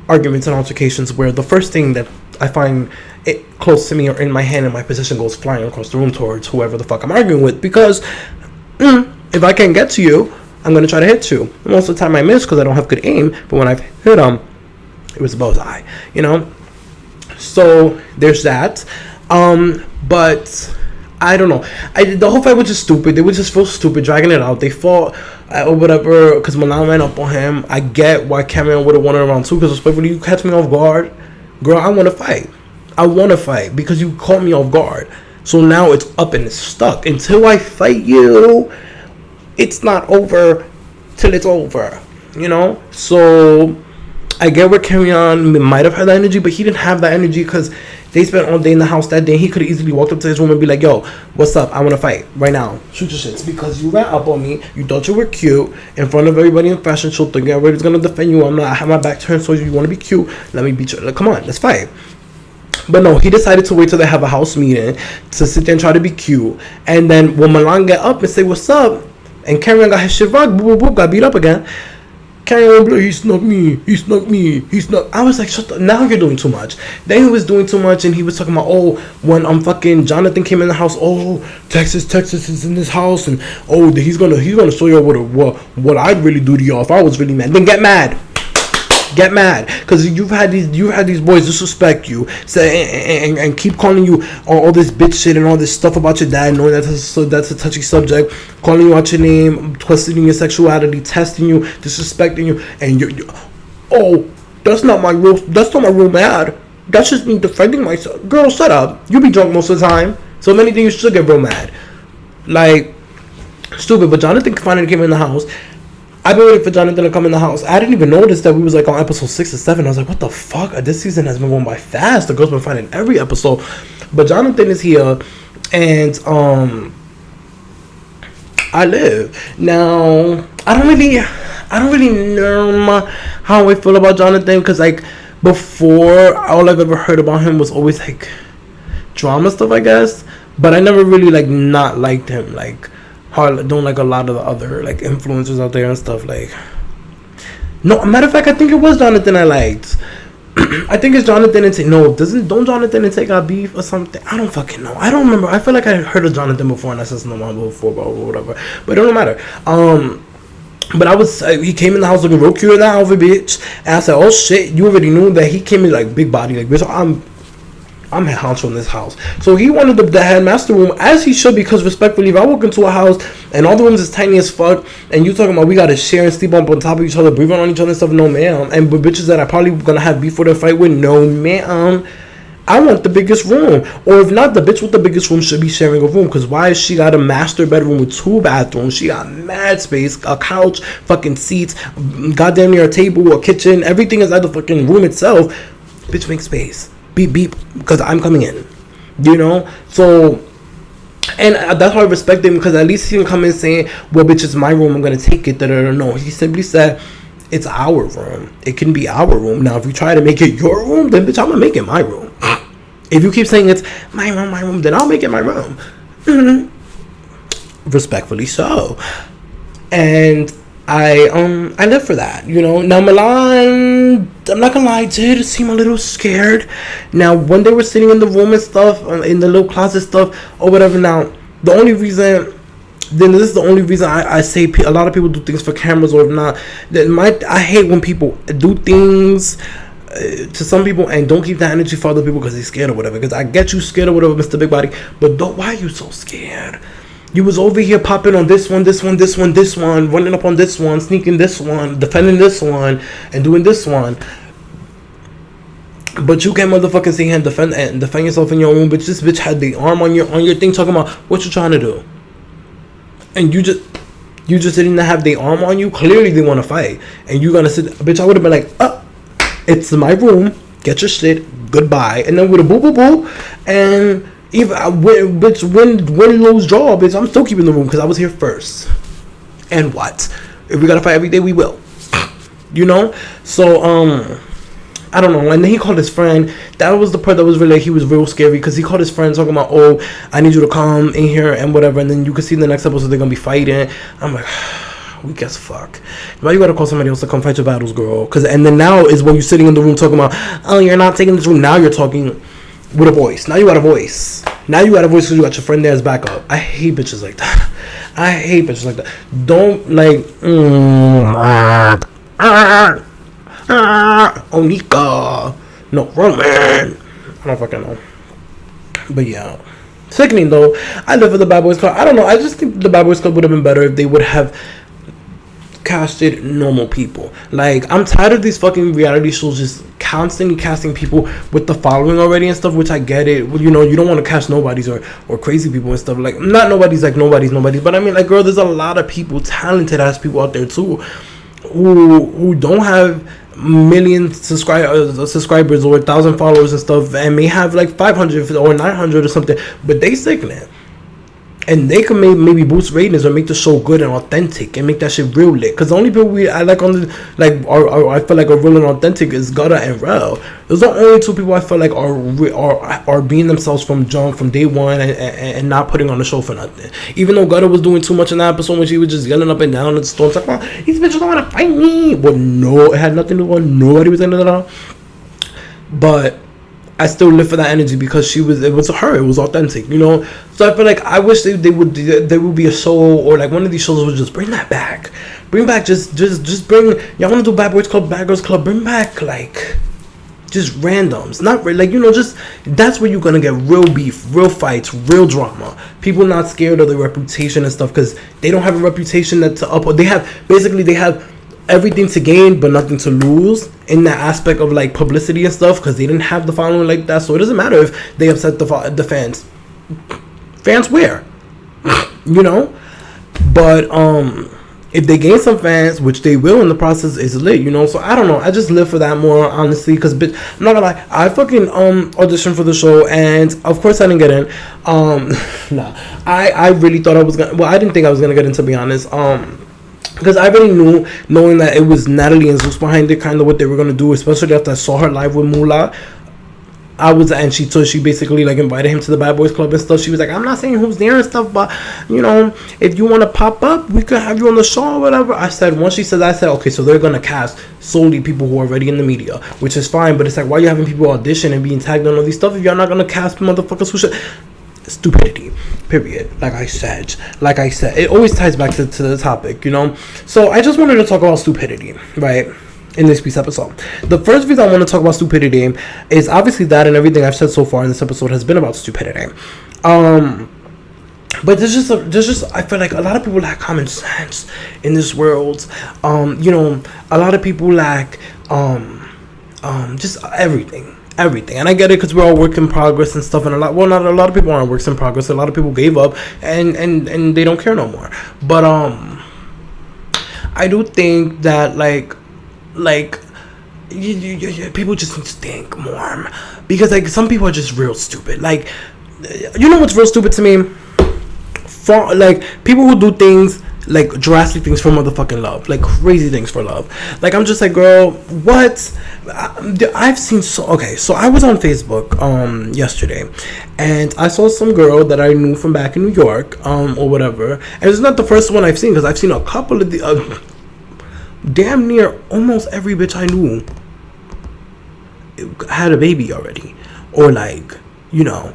arguments and altercations where the first thing that I find it close to me or in my hand, and my position goes flying across the room towards whoever the fuck I'm arguing with, because if I can't get to you, I'm going to try to hit you. Most of the time I miss because I don't have good aim, but when I've hit them, it was a bullseye, you know? So there's that. But I don't know. The whole fight was just stupid. They would just feel stupid dragging it out. They fought or whatever because Milan ran up on him. I get why Cameron would have won it around 2, because respectfully, you catch me off guard, girl, I want to fight. I want to fight because you caught me off guard. So now it's up and it's stuck. Until I fight you, it's not over till it's over, you know? So I get where Carry-On might have had that energy, but he didn't have that energy because they spent all day in the house that day. He could have easily walked up to his room and be like, yo, what's up? I want to fight right now. Shoot your shits. Because you ran up on me. You thought you were cute in front of everybody in fashion show, thinking everybody's going to defend you. I have my back turned, so you want to be cute. Let me beat you. Like, come on, let's fight. But no, he decided to wait till they have a house meeting to sit there and try to be cute. And then when Milan got up and say, what's up? And Carry-On got his shit rocked, boop, boop, boop, got beat up again. Carry-On, he snuck me. I was like, shut up. Now you're doing too much. Then he was doing too much, and he was talking about, oh, when fucking Jonathan came in the house, oh, Texas is in this house, and oh, he's gonna show you what I'd really do to y'all if I was really mad. Then get mad, because you've had these boys disrespect you, say and keep calling you all this bitch shit and all this stuff about your dad, knowing that's a touchy subject, calling you out your name, questioning your sexuality, testing you, disrespecting you, and you oh, that's not my real mad. That's just me defending myself. Girl, shut up. You be drunk most of the time, so many things you should get real mad, like stupid. But Jonathan finally came in the house. I've been waiting for Jonathan to come in the house. I didn't even notice that we was like on episode 6 or 7. I was like, what the fuck? This season has been going by fast. The girl's been fighting every episode. But Jonathan is here, and I live. Now, I don't really know how I feel about Jonathan, because like before, all I've ever heard about him was always like drama stuff, I guess. But I never really like not liked him. Like, don't like a lot of the other like influencers out there and stuff. Like, no, matter of fact, I think it was Jonathan I liked. I think it's Jonathan and don't Jonathan and Tay got beef or something? I don't fucking know. I don't remember. I feel like I heard of Jonathan before and I said something before, but whatever. But it don't matter. But he came in the house looking real cute in that outfit, bitch. And I said, oh shit, you already knew that he came in like big body, like bitch. I'm head honcho in this house. So he wanted the headmaster room, as he should, because respectfully, if I walk into a house and all the rooms is tiny as fuck, and you talking about we gotta share and sleep on top of each other, breathing on each other and stuff, no ma'am. And with bitches that I probably gonna have beef for the fight with, no ma'am. I want the biggest room. Or if not, the bitch with the biggest room should be sharing a room. Because why is she got a master bedroom with 2 bathrooms? She got mad space, a couch, fucking seats, goddamn near a table, a kitchen, everything is at the fucking room itself. Bitch, make space. Beep beep, because I'm coming in, you know. So, and that's why I respect him, because at least he can come in saying, well bitch, it's my room, I'm gonna take it. No, he simply said it's our room. It can be our room. Now if you try to make it your room, then bitch, I'm gonna make it my room. If you keep saying it's my room, then I'll make it my room. Respectfully so. And I live for that, you know. Now Milan, I'm not gonna lie, did seem a little scared. Now when they were sitting in the room and stuff, in the little closet stuff or whatever. Now the only reason, this is the only reason I say a lot of people do things for cameras, or if not, I hate when people do things to some people and don't keep that energy for other people because they're scared or whatever. Because I get you scared or whatever, Mr. Big Body, but why are you so scared? You was over here popping on this one, running up on this one, sneaking this one, defending this one, and doing this one. But you can't motherfucking see him defend yourself in your room. Bitch, this bitch had the arm on your thing talking about what you trying to do. And you just didn't have the arm on you. Clearly they want to fight. And you gonna sit, bitch, I would have been like, it's my room. Get your shit. Goodbye. And then with a boo boo boo. And if I win, lose, draw, bitch, I'm still keeping the room because I was here first. And what? If we gotta fight every day, we will. You know? So, I don't know. And then he called his friend. That was the part that was really, he was real scary, because he called his friend talking about, oh, I need you to come in here and whatever. And then you can see in the next episode they're gonna be fighting. I'm like, weak as fuck. Why you gotta call somebody else to come fight your battles, girl? And then now is when you're sitting in the room talking about, oh, you're not taking this room. Now you're talking with a voice. Now you got a voice. Now you got a voice because you got your friend there as backup. I hate bitches like that. I hate bitches like that. Don't like, Onika. No, wrong man. I don't fucking know. But yeah. Sickening though. I live for the Bad Boys Club. I don't know. I just think the Bad Boys Club would have been better if they would have casted normal people. Like, I'm tired of these fucking reality shows just constantly casting people with the following already and stuff, which I get it. You know, you don't want to cast nobodies or crazy people and stuff. Like, not nobody's like nobody's, but I mean, like, girl, there's a lot of people, talented ass people out there too, who don't have million subscribers or 1,000 followers and stuff, and may have like 500 or 900 or something, but they sickening. And they can maybe boost ratings or make the show good and authentic and make that shit real lit. Because the only people I like on the, like, I feel like are real and authentic is Gutter and Rel. Those are the only two people I feel like are being themselves from day one and not putting on the show for nothing. Even though Gutter was doing too much in that episode when she was just yelling up and down at the storms like, oh, these bitches don't want to fight me. But no, it had nothing to do with nobody was into that. But I still live for that energy because it was her. It was authentic, you know. So I feel like I wish there would be a show or like one of these shows would just bring that back. Bring back just bring. Y'all want to do Bad Boys Club, Bad Girls Club? Bring back like just randoms, not like, you know, just that's where you're gonna get real beef, real fights, real drama. People not scared of their reputation and stuff because they don't have a reputation that's up. They have everything to gain but nothing to lose in that aspect of like publicity and stuff because they didn't have the following like that. So it doesn't matter if they upset the fans. Fans where? You know? But if they gain some fans, which they will in the process, is lit, you know. So I don't know, I just live for that more, honestly, because bitch, I'm not gonna lie, I fucking auditioned for the show and of course I didn't get in. Nah, I really thought I was gonna, well, I didn't think I was gonna get in, to be honest. Because I already knew, knowing that it was Natalie and Zeus behind it, kind of what they were gonna do, especially after I saw her live with Moolah. She basically like invited him to the Bad Boys Club and stuff. She was like, I'm not saying who's there and stuff, but you know, if you want to pop up, we could have you on the show or whatever. I said, once she said, I said, okay, so they're gonna cast solely people who are already in the media, which is fine. But it's like, why are you having people audition and being tagged on all these stuff if you're not gonna cast motherfuckers who should? Stupidity, period. Like I said, it always ties back to the topic, you know. So I just wanted to talk about stupidity, right, in this week's episode. The first reason I want to talk about stupidity is obviously that, and everything I've said so far in this episode has been about stupidity. But there's just I feel like a lot of people lack common sense in this world. You know, a lot of people lack just everything. And I get it because we're all work in progress and stuff, and not a lot of people aren't works in progress. A lot of people gave up and they don't care no more. But I do think that like people just need to think more, because like some people are just real stupid. Like, you know what's real stupid to me? For like people who do things like drastic things for motherfucking love, like crazy things for love. Like, I'm just like, girl, what? I've seen so I was on Facebook yesterday, and I saw some girl that I knew from back in New York or whatever, and it's not the first one I've seen, because I've seen a couple of the damn near almost every bitch I knew had a baby already, or like, you know,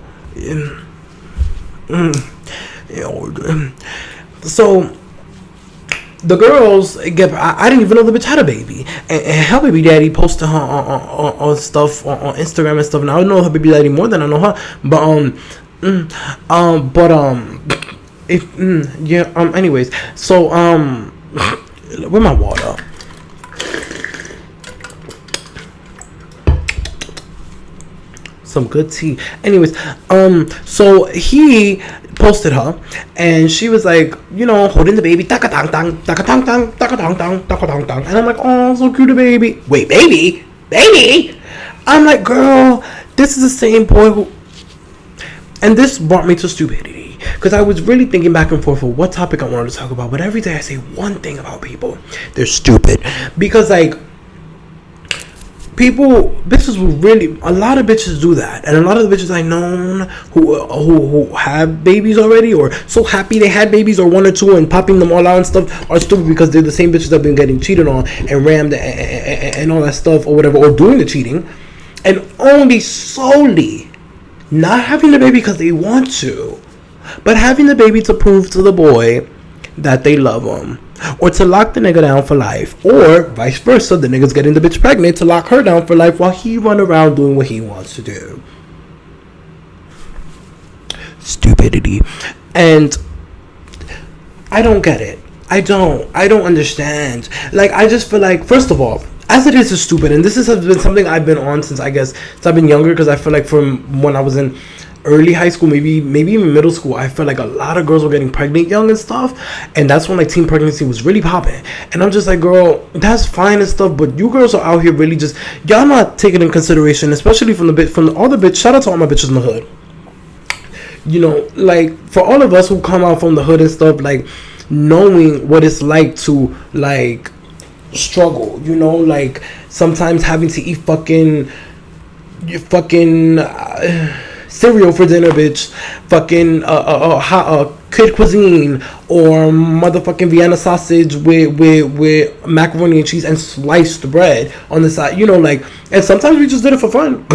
so the girls get. I didn't even know the bitch had a baby, and her baby daddy posted her on stuff on Instagram and stuff. And I don't know her baby daddy more than I know her, but anyways, so where my water? Some good tea. Anyways, so he posted her, and she was like, you know, holding the baby, taka tang tang, taka tang tang, taka tang tang, taka tang tang, and I'm like, oh, so cute, the baby. Wait, baby. I'm like, girl, this is the same boy who. And this brought me to stupidity, because I was really thinking back and forth for what topic I wanted to talk about. But every day I say one thing about people: they're stupid. Because like, bitches will really, a lot of bitches do that, and a lot of the bitches I known who have babies already, or so happy they had babies, or one or two, and popping them all out and stuff, are stupid, because they're the same bitches that have been getting cheated on and rammed and all that stuff, or whatever, or doing the cheating, and only solely not having the baby because they want to, but having the baby to prove to the boy that they love him, or to lock the nigga down for life, or vice versa, the nigga's getting the bitch pregnant to lock her down for life while he run around doing what he wants to do. Stupidity. And I don't get it. I don't understand. Like, I just feel like, first of all, as it is stupid, and this has been something I've been on since I've been younger, because I feel like from when I was in early high school, maybe even middle school, I felt like a lot of girls were getting pregnant young and stuff, and that's when like teen pregnancy was really popping. And I'm just like, girl, that's fine and stuff, but you girls are out here really just, y'all not taking in consideration, especially from all the bitch. Shout out to all my bitches in the hood. You know, like, for all of us who come out from the hood and stuff, like, knowing what it's like to like struggle, you know, like sometimes having to eat fucking cereal for dinner, bitch. Fucking kid cuisine, or motherfucking Vienna sausage with macaroni and cheese and sliced bread on the side. You know, like, and sometimes we just did it for fun.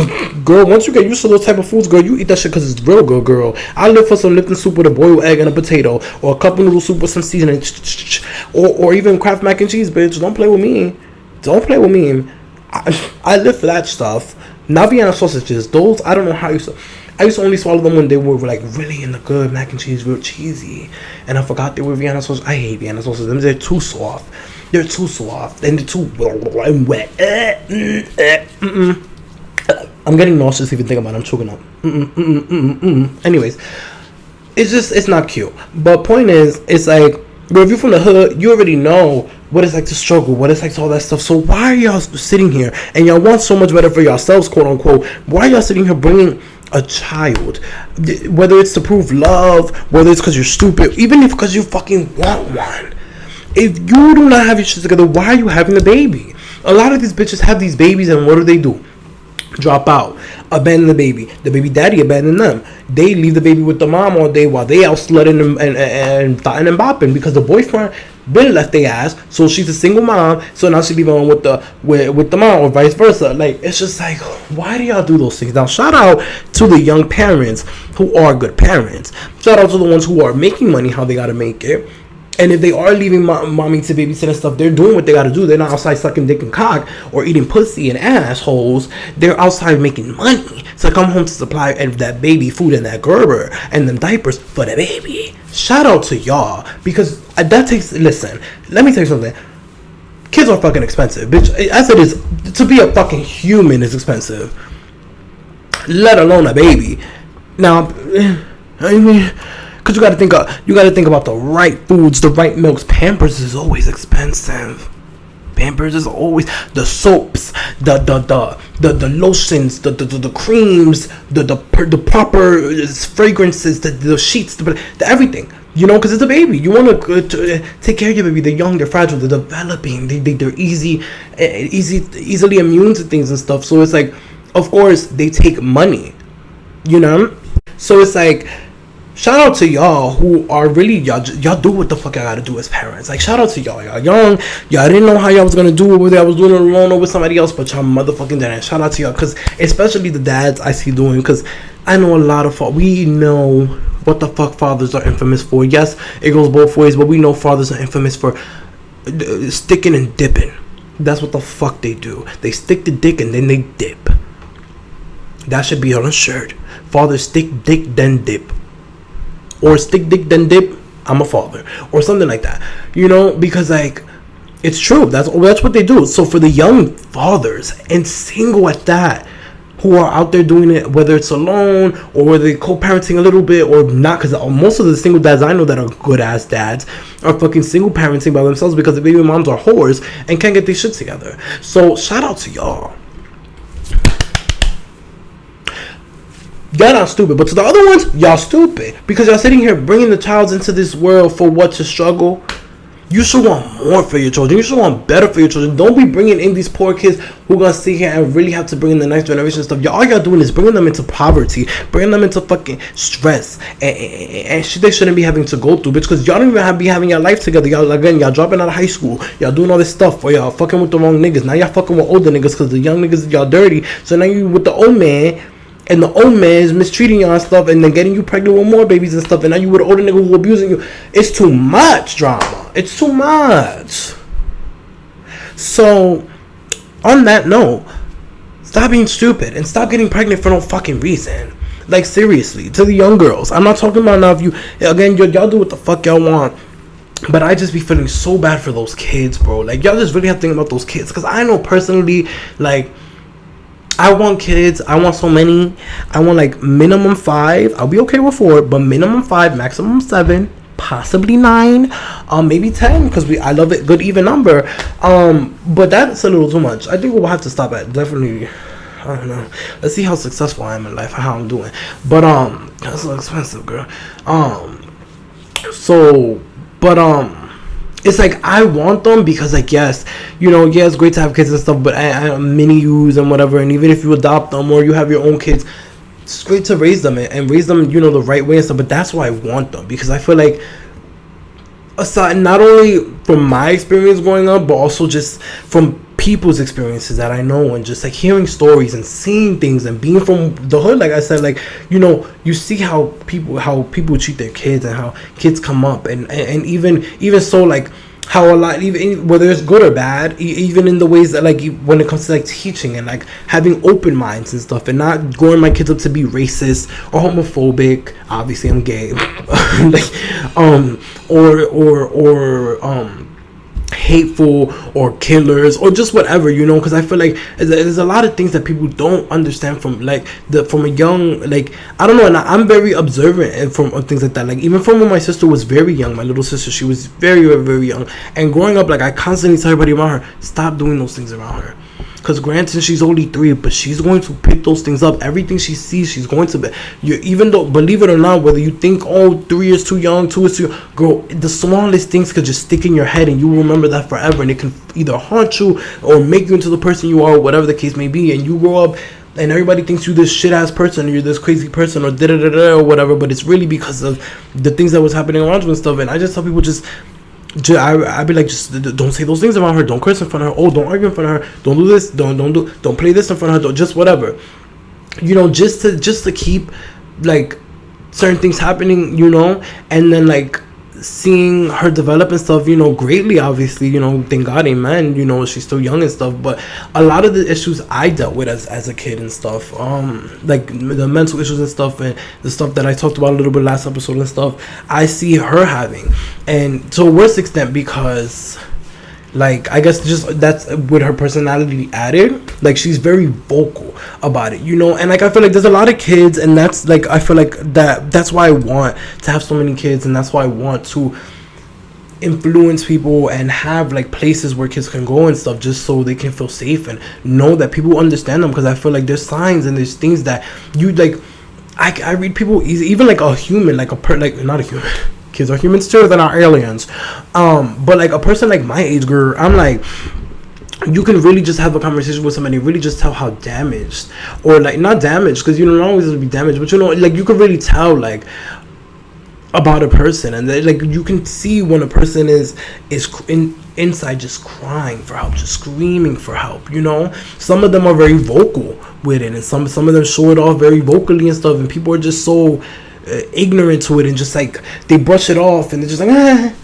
Girl, once you get used to those type of foods, girl, you eat that shit because it's real good, girl. I live for some Lipton soup with a boiled egg and a potato, or a cup of noodle soup with some seasoning, or even Kraft mac and cheese, bitch. Don't play with me. Don't play with me. I live for that stuff. Not Vienna sausages. Those, I don't know how I used to only swallow them when they were like really in the good mac and cheese, real cheesy. And I forgot they were Vienna sausages. I hate Vienna sausages. They're too soft. They're too soft. And they're too wet. I'm getting nauseous even thinking about it. I'm choking up. Anyways, it's not cute. But point is, it's like, if you're from the hood, you already know what it's like to struggle, what it's like to all that stuff. So why are y'all sitting here, and y'all want so much better for yourselves, quote unquote? Why are y'all sitting here bringing a child, whether it's to prove love, whether it's because you're stupid, even if because you fucking want one? If you do not have your shit together, why are you having a baby? A lot of these bitches have these babies, and what do? Drop out, abandon the baby daddy abandon them. They leave the baby with the mom all day while they out slutting and thotting and bopping, because the boyfriend been left their ass, so she's a single mom, so now she leave on with the mom, or vice versa. Like, it's just like, why do y'all do those things? Now, shout out to the young parents who are good parents. Shout out to the ones who are making money how they gotta make it. And if they are leaving mommy to babysit and stuff, they're doing what they gotta do. They're not outside sucking dick and cock or eating pussy and assholes. They're outside making money to come home to supply that baby food and that Gerber and them diapers for the baby. Shout out to y'all, because that takes, listen, let me tell you something. Kids are fucking expensive, bitch. As it is, to be a fucking human is expensive, let alone a baby. Now, I mean, because you gotta think about the right foods, the right milks. Pampers is always expensive. Pampers is always, the soaps, the lotions, the creams, the proper fragrances, the sheets, the everything. You know, because it's a baby. You want to take care of your baby. They're young, they're fragile, they're developing. They're easily immune to things and stuff. So it's like, of course, they take money. You know, so it's like, shout out to y'all who are really, y'all do what the fuck I gotta do as parents. Like, shout out to y'all young, y'all didn't know how y'all was gonna do it, whether I was doing it alone or with somebody else, but y'all motherfucking did. And shout out to y'all, because especially the dads I see doing, because I know a lot of we know what the fuck fathers are infamous for. Yes, it goes both ways, but we know fathers are infamous for sticking and dipping. That's what the fuck they do. They stick the dick and then they dip. That should be on a shirt. Father stick dick then dip. Or stick dick then dip, I'm a father, or something like that, you know, because like, it's true, that's what they do. So for the young fathers, and single at that, who are out there doing it, whether it's alone or whether they're co-parenting a little bit or not, because most of the single dads I know that are good ass dads are fucking single parenting by themselves because the baby moms are whores and can't get their shit together. So shout out to y'all. Y'all not stupid, but to the other ones, y'all stupid, because y'all sitting here bringing the child into this world for what? To struggle. You should want more for your children. You should want better for your children. Don't be bringing in these poor kids who gonna sit here and really have to bring in the next generation stuff. All y'all doing is bringing them into poverty, bringing them into fucking stress, and shit they shouldn't be having to go through, bitch. Because y'all don't even be having your life together. Y'all dropping out of high school. Y'all doing all this stuff, or y'all fucking with the wrong niggas. Now y'all fucking with older niggas because the young niggas y'all dirty. So now you with the old man. And the old man is mistreating you and stuff, and then getting you pregnant with more babies and stuff, and now you with an older nigga who abusing you. It's too much drama. It's too much. So, on that note, stop being stupid and stop getting pregnant for no fucking reason. Like, seriously, to the young girls. I'm not talking about now if you, again, y'all do what the fuck y'all want. But I just be feeling so bad for those kids, bro. Like, y'all just really have to think about those kids. Because I know personally, like, I want kids. I want so many. I want like minimum 5. I'll be okay with 4, but minimum 5, maximum 7, possibly 9, maybe 10. Because I love it, good even number. But that's a little too much. I think we'll have to stop at definitely. I don't know. Let's see how successful I am in life, how I'm doing. But that's so expensive, girl. It's like I want them because, like, yes, you know, yeah, it's great to have kids and stuff, but I mini yous and whatever, and even if you adopt them or you have your own kids, it's great to raise them and raise them, you know, the right way and stuff. But that's why I want them, because I feel like, aside not only from my experience growing up, but also just from people's experiences that I know, and just like hearing stories and seeing things and being from the hood, like I said, like, you know, you see how people treat their kids and how kids come up, and even so, like how a lot, even whether it's good or bad, even in the ways that, like, when it comes to like teaching and like having open minds and stuff, and not growing my kids up to be racist or homophobic. Obviously I'm gay. Like or hateful or killers or just whatever, you know, because I feel like there's a lot of things that people don't understand from a young, like, I don't know, and I'm very observant and from things like that, like even from when my sister was very young, my little sister, she was very, very, very young, and growing up, like, I constantly tell everybody around her, stop doing those things around her. Because granted, she's only 3, but she's going to pick those things up. Everything she sees, she's going to be. Even though, believe it or not, whether you think, oh, 3 is too young, 2 is too young, girl, the smallest things could just stick in your head, and you will remember that forever. And it can either haunt you or make you into the person you are, whatever the case may be. And you grow up, and everybody thinks you're this shit-ass person, or you're this crazy person, or da-da-da-da, or whatever. But it's really because of the things that was happening around you and stuff. And I just tell people, I'd be like, just don't say those things around her. Don't curse in front of her. Oh, don't argue in front of her. Don't do this. Don't play this in front of her. Just whatever, you know, just to keep like certain things happening, you know, and then like seeing her develop and stuff, you know, greatly, obviously, you know, thank God, amen, you know, she's still young and stuff. But a lot of the issues I dealt with as a kid and stuff, like the mental issues and stuff, and the stuff that I talked about a little bit last episode and stuff, I see her having, and to a worse extent, because like, I guess just that's with her personality added, like, she's very vocal about it, you know. And like, I feel like there's a lot of kids, and that's like, I feel like that's why I want to have so many kids, and that's why I want to influence people and have like places where kids can go and stuff, just so they can feel safe and know that people understand them. Because I feel like there's signs and there's things that you like, I read people easy, even like a human, like not a human. Kids are humans too, they're not aliens. But like a person like my age, girl, I'm like, you can really just have a conversation with somebody, really just tell how damaged, or like not damaged, because you don't always be damaged, but you know, like, you can really tell like about a person, and like you can see when a person is inside just crying for help, just screaming for help, you know. Some of them are very vocal with it, and some of them show it off very vocally and stuff, and people are just so ignorant to it, and just like they brush it off, and they're just like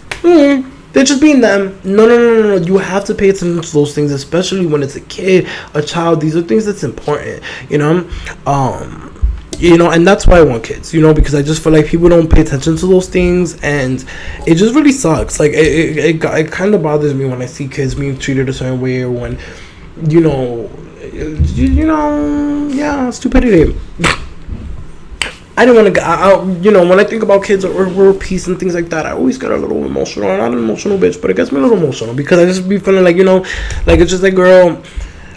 they're just being them. No, you have to pay attention to those things, especially when it's a kid, a child. These are things that's important, you know. You know, and that's why I want kids, you know, because I just feel like people don't pay attention to those things, and it just really sucks. Like, it kind of bothers me when I see kids being treated a certain way, or when, you know, yeah, stupidity. I don't want to, you know, when I think about kids or world peace and things like that, I always get a little emotional. I'm not an emotional bitch, but it gets me a little emotional, because I just be feeling like, you know, like, it's just like, girl,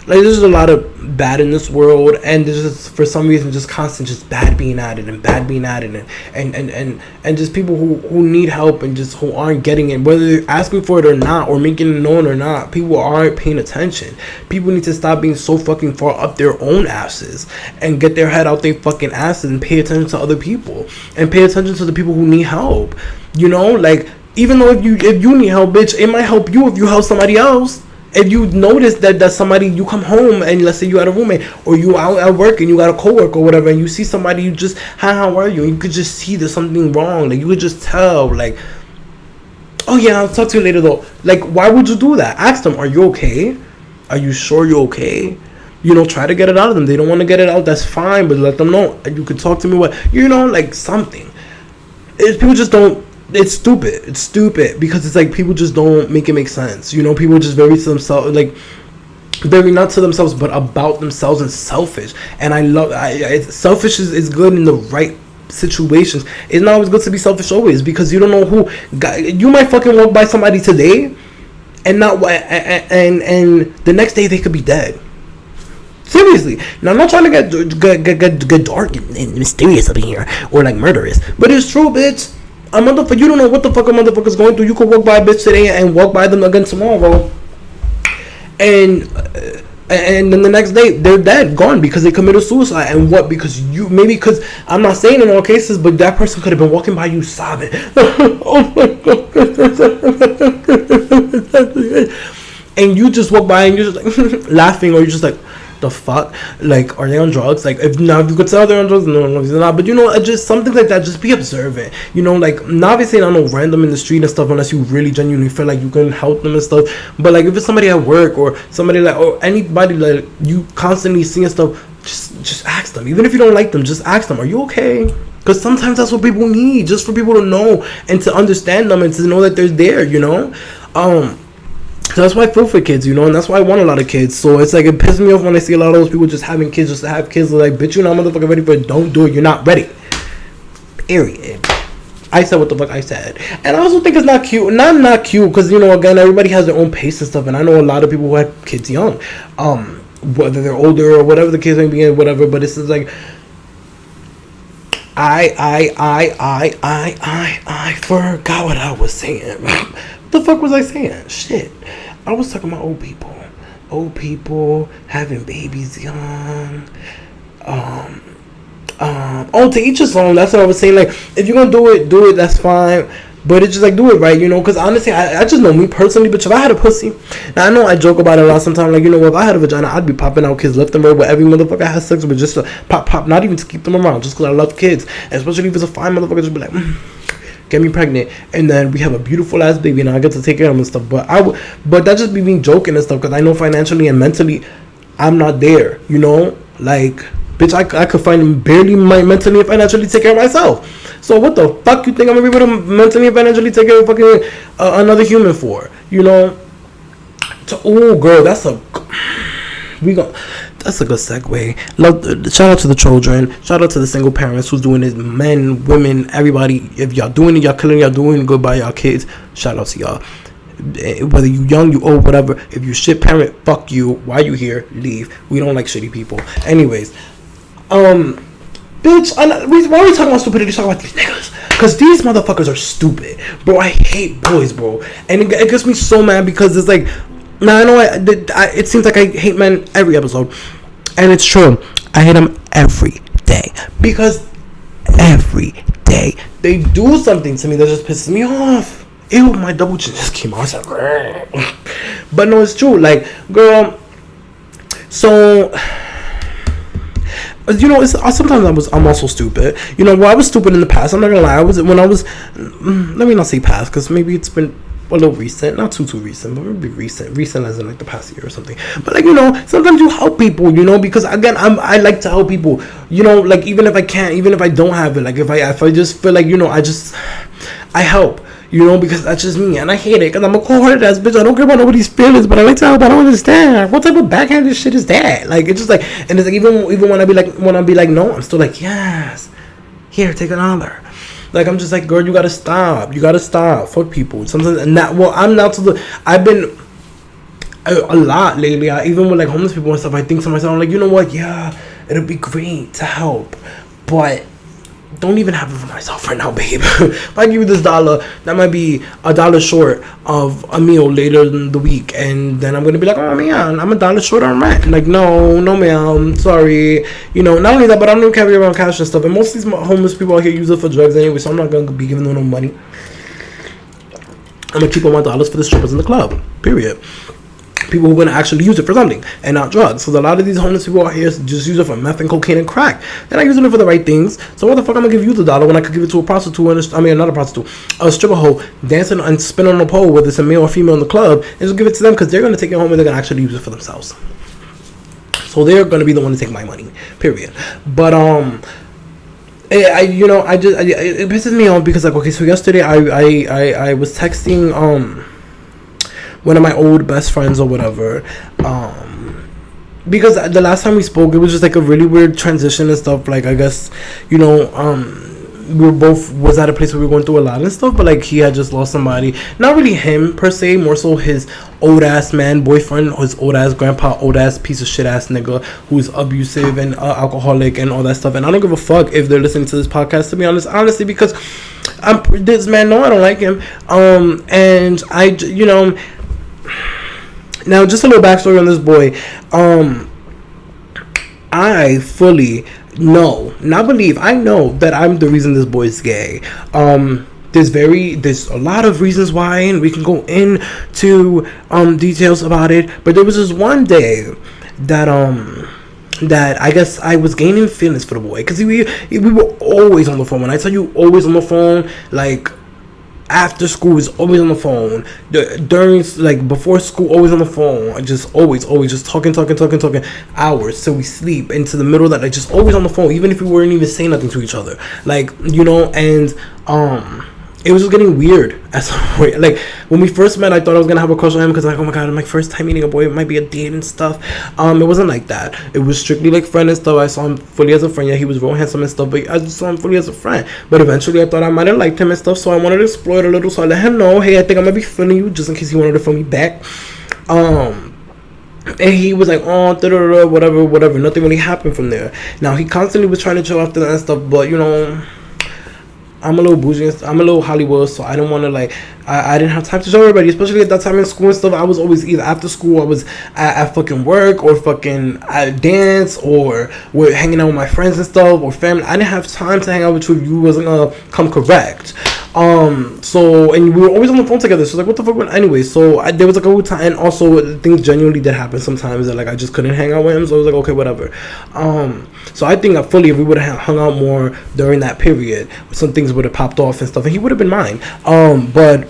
Like, there's just a lot of bad in this world, and there's just, for some reason, just constant just bad being added and bad being added, and just people who need help and just who aren't getting it, whether they're asking for it or not, or making it known or not. People aren't paying attention. People need to stop being so fucking far up their own asses and get their head out their fucking asses and pay attention to other people and pay attention to the people who need help. You know, like, even though if you need help, bitch, it might help you if you help somebody else. If you notice that somebody, you come home and let's say you had a roommate or you out at work and you got a coworker or whatever, and you see somebody, you just, hi, how are you? And you could just see there's something wrong. Like, you could just tell, like, oh yeah, I'll talk to you later though. Like, why would you do that? Ask them, are you okay? Are you sure you're okay? You know, try to get it out of them. They don't want to get it out, that's fine, but let them know. You could talk to me, what, you know, like something. People just don't. It's stupid because it's like people just don't make it make sense. You know, people are just very to themselves, like very not to themselves but about themselves and selfish. And I love selfish is good in the right situations. It's not always good to be selfish always, because you don't know who you might fucking walk by somebody today and not and the next day they could be dead. Seriously. Now, I'm not trying to get dark and mysterious up in here or like murderous, but it's true, bitch. A motherfucker, you don't know what the fuck a motherfucker's going through. You could walk by a bitch today and walk by them again tomorrow, and then the next day they're dead, gone, because they committed suicide. And what? Because because I'm not saying in all cases, but that person could have been walking by you sobbing. Oh my god! And you just walk by and you're just like laughing, or you're just like, the fuck, like, are they on drugs? Like, if you could tell they're on drugs, no, they're not. But you know, just something like that, just be observant. You know, like, not obviously not no random in the street and stuff, unless you really genuinely feel like you can help them and stuff. But like, if it's somebody at work or somebody like, or anybody like you constantly see and stuff, just ask them. Even if you don't like them, just ask them, are you okay? Because sometimes that's what people need, just for people to know and to understand them and to know that they're there, you know. So that's why I feel for kids, you know, and that's why I want a lot of kids. So it's like, it pisses me off when I see a lot of those people just having kids just to have kids. They're like, bitch, you're not motherfucking ready for it. Don't do it. You're not ready. Period. I said what the fuck I said. And I also think it's not cute. Not cute, because, you know, again, everybody has their own pace and stuff. And I know a lot of people who had kids young, whether they're older or whatever the case may be, whatever. But it's just like, I forgot what I was saying. What the fuck was I saying? Shit. I was talking about old people having babies young. To each his own. That's what I was saying. Like, if you're gonna do it, that's fine. But it's just like, do it right, you know. Because honestly, I just know me personally, bitch. If I had a pussy, now I know I joke about it a lot sometimes. Like, you know, if I had a vagina, I'd be popping out kids left and right with every motherfucker I had sex with, just to pop, not even to keep them around, just because I love kids. And especially if it's a fine motherfucker, just be like, get me pregnant, and then we have a beautiful ass baby, and I get to take care of them and stuff. But that just be me joking and stuff, because I know financially and mentally, I'm not there, you know. Like, bitch, I could barely mentally and financially take care of myself. So what the fuck you think I'm gonna be able to mentally and financially take care of fucking another human for, you know? Oh, girl, that's a good segue. Shout out to the children. Shout out to the single parents who's doing it. Men, women, everybody. If y'all doing it, y'all killing, y'all doing good by y'all kids. Shout out to y'all. Whether you young, you old, whatever. If you shit parent, fuck you. Why you here? Leave. We don't like shitty people. Anyways, bitch, why are we talking about stupidity? Talking about these niggas, because these motherfuckers are stupid, bro. I hate boys, bro, and it gets me so mad, because it's like, now I know it seems like I hate men every episode, and it's true. I hate them every day, because every day they do something to me that just pisses me off. Ew, my double chin just came out. Like, but no, it's true. Like, girl, so, you know, sometimes I'm also stupid. You know, well, I was stupid in the past. I'm not gonna lie. Let me not say past, because maybe it's been a little recent, not too recent, but maybe recent as in like the past year or something. But like, you know, sometimes you help people, you know, because again, I like to help people, you know, like, even if I can't, even if I don't have it, like, if I just feel like, you know, I help, you know, because that's just me, and I hate it, because I'm a cold-hearted ass bitch. I don't care about nobody's feelings, but I like to help. I don't understand what type of backhanded shit is that. Like, it's just like, and it's like, even when I be like no, I'm still like, yes, here, take another. Like, I'm just like, girl, you gotta stop. Fuck people. Sometimes, and that, well, I'm now to the, a lot lately. Even with like homeless people and stuff, I think to myself, I'm like, you know what? Yeah, it'll be great to help, but don't even have it for myself right now, babe. If I give you this $1, that might be $1 short of a meal later in the week, and then I'm gonna be like, oh man, I'm $1 short on rent. Like, no, ma'am, sorry. Not only that, but I don't carry around cash and stuff. And most of these homeless people out here use it for drugs anyway, so I'm not gonna be giving them no money. I'm gonna keep all my dollars for the strippers in the club. Period. People who are going to actually use it for something and not drugs. So a lot of these homeless people out here just use it for meth and cocaine and crack. They're not using it for the right things. So what the fuck I'm going to give you the $1 when I could give it to a prostitute, not a prostitute, a stripper hoe dancing and spinning on a pole, whether it's a male or female in the club, and just give it to them because they're going to take it home and they're going to actually use it for themselves. So they're going to be the one to take my money. Period. But it pisses me off because, like, okay, so yesterday I was texting one of my old best friends or whatever, because the last time we spoke, it was just like a really weird transition and stuff. Like, I guess, we were both was at a place where we were going through a lot and stuff, but like he had just lost somebody. Not really him per se, more so his old ass man boyfriend, his old ass grandpa, old ass piece of shit ass nigga who's abusive and alcoholic and all that stuff. And I don't give a fuck if they're listening to this podcast, to be honest, honestly, because this man, no, I don't like him. And now, just a little backstory on this boy. I fully know, not believe, I know that I'm the reason this boy's gay. There's a lot of reasons why, and we can go into details about it. But there was this one day that I guess I was gaining feelings for the boy, because we were always on the phone. When I tell you always on the phone, like, after school is always on the phone, during, like, before school, always on the phone, just always just talking hours till we sleep, into the middle of that, like, just always on the phone, even if we weren't even saying nothing to each other, like, and it was just getting weird at some point. Like, when we first met, I thought I was gonna have a crush on him because, like, oh my god, my first time meeting a boy, it might be a date and stuff. It wasn't like that. It was strictly like friend and stuff. I saw him fully as a friend. Yeah, he was real handsome and stuff, but I just saw him fully as a friend. But eventually, I thought I might have liked him and stuff, so I wanted to explore it a little. So I let him know, hey, I think I might be feeling you, just in case he wanted to feel me back. And he was like, oh, whatever. Nothing really happened from there. Now, he constantly was trying to chill after that and stuff, but, I'm a little bougie, I'm a little Hollywood, so I don't want to, like, I didn't have time to show everybody, especially at that time in school and stuff. I was always either after school, I was at fucking work, or fucking at dance, or we're hanging out with my friends and stuff, or family. I didn't have time to hang out with you if you wasn't gonna come correct. So, and we were always on the phone together, so like, what the fuck. Anyway, so there was like a whole time, and also things genuinely did happen sometimes that, like, I just couldn't hang out with him, so I was like, okay, whatever. So I think if we would have hung out more during that period, some things would have popped off and stuff, and he would have been mine. But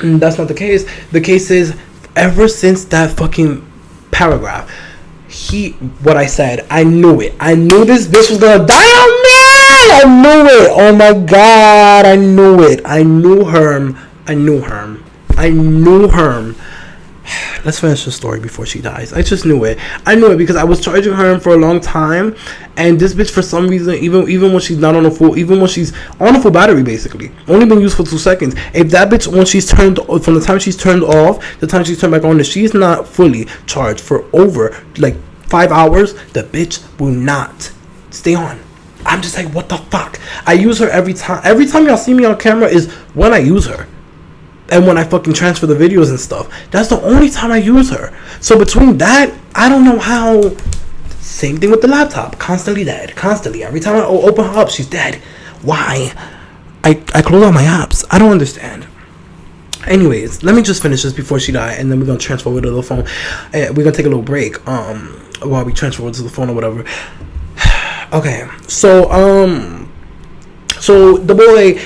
that's not the case. The case is, ever since that fucking paragraph, what I said, I knew it. I knew this bitch was gonna die on me. I knew it. Oh my god, I knew it. I knew her. Let's finish the story before she dies. I just knew it. I knew it because I was charging her for a long time, and this bitch, for some reason, even when she's not on a full, even when she's on a full battery, basically, only been used for 2 seconds. If that bitch, when she's turned, from the time she's turned off, the time she's turned back on, if she's not fully charged for over like 5 hours, the bitch will not stay on. I'm just like, what the fuck? I use her every time. Every time y'all see me on camera is when I use her. And when I fucking transfer the videos and stuff. That's the only time I use her. So between that, I don't know how. Same thing with the laptop. Constantly dead. Constantly. Every time I open her up, she's dead. Why? I close all my apps. I don't understand. Anyways, let me just finish this before she died, and then we're gonna transfer over to the phone. We're gonna take a little break while we transfer over to the phone or whatever. Okay, so the boy,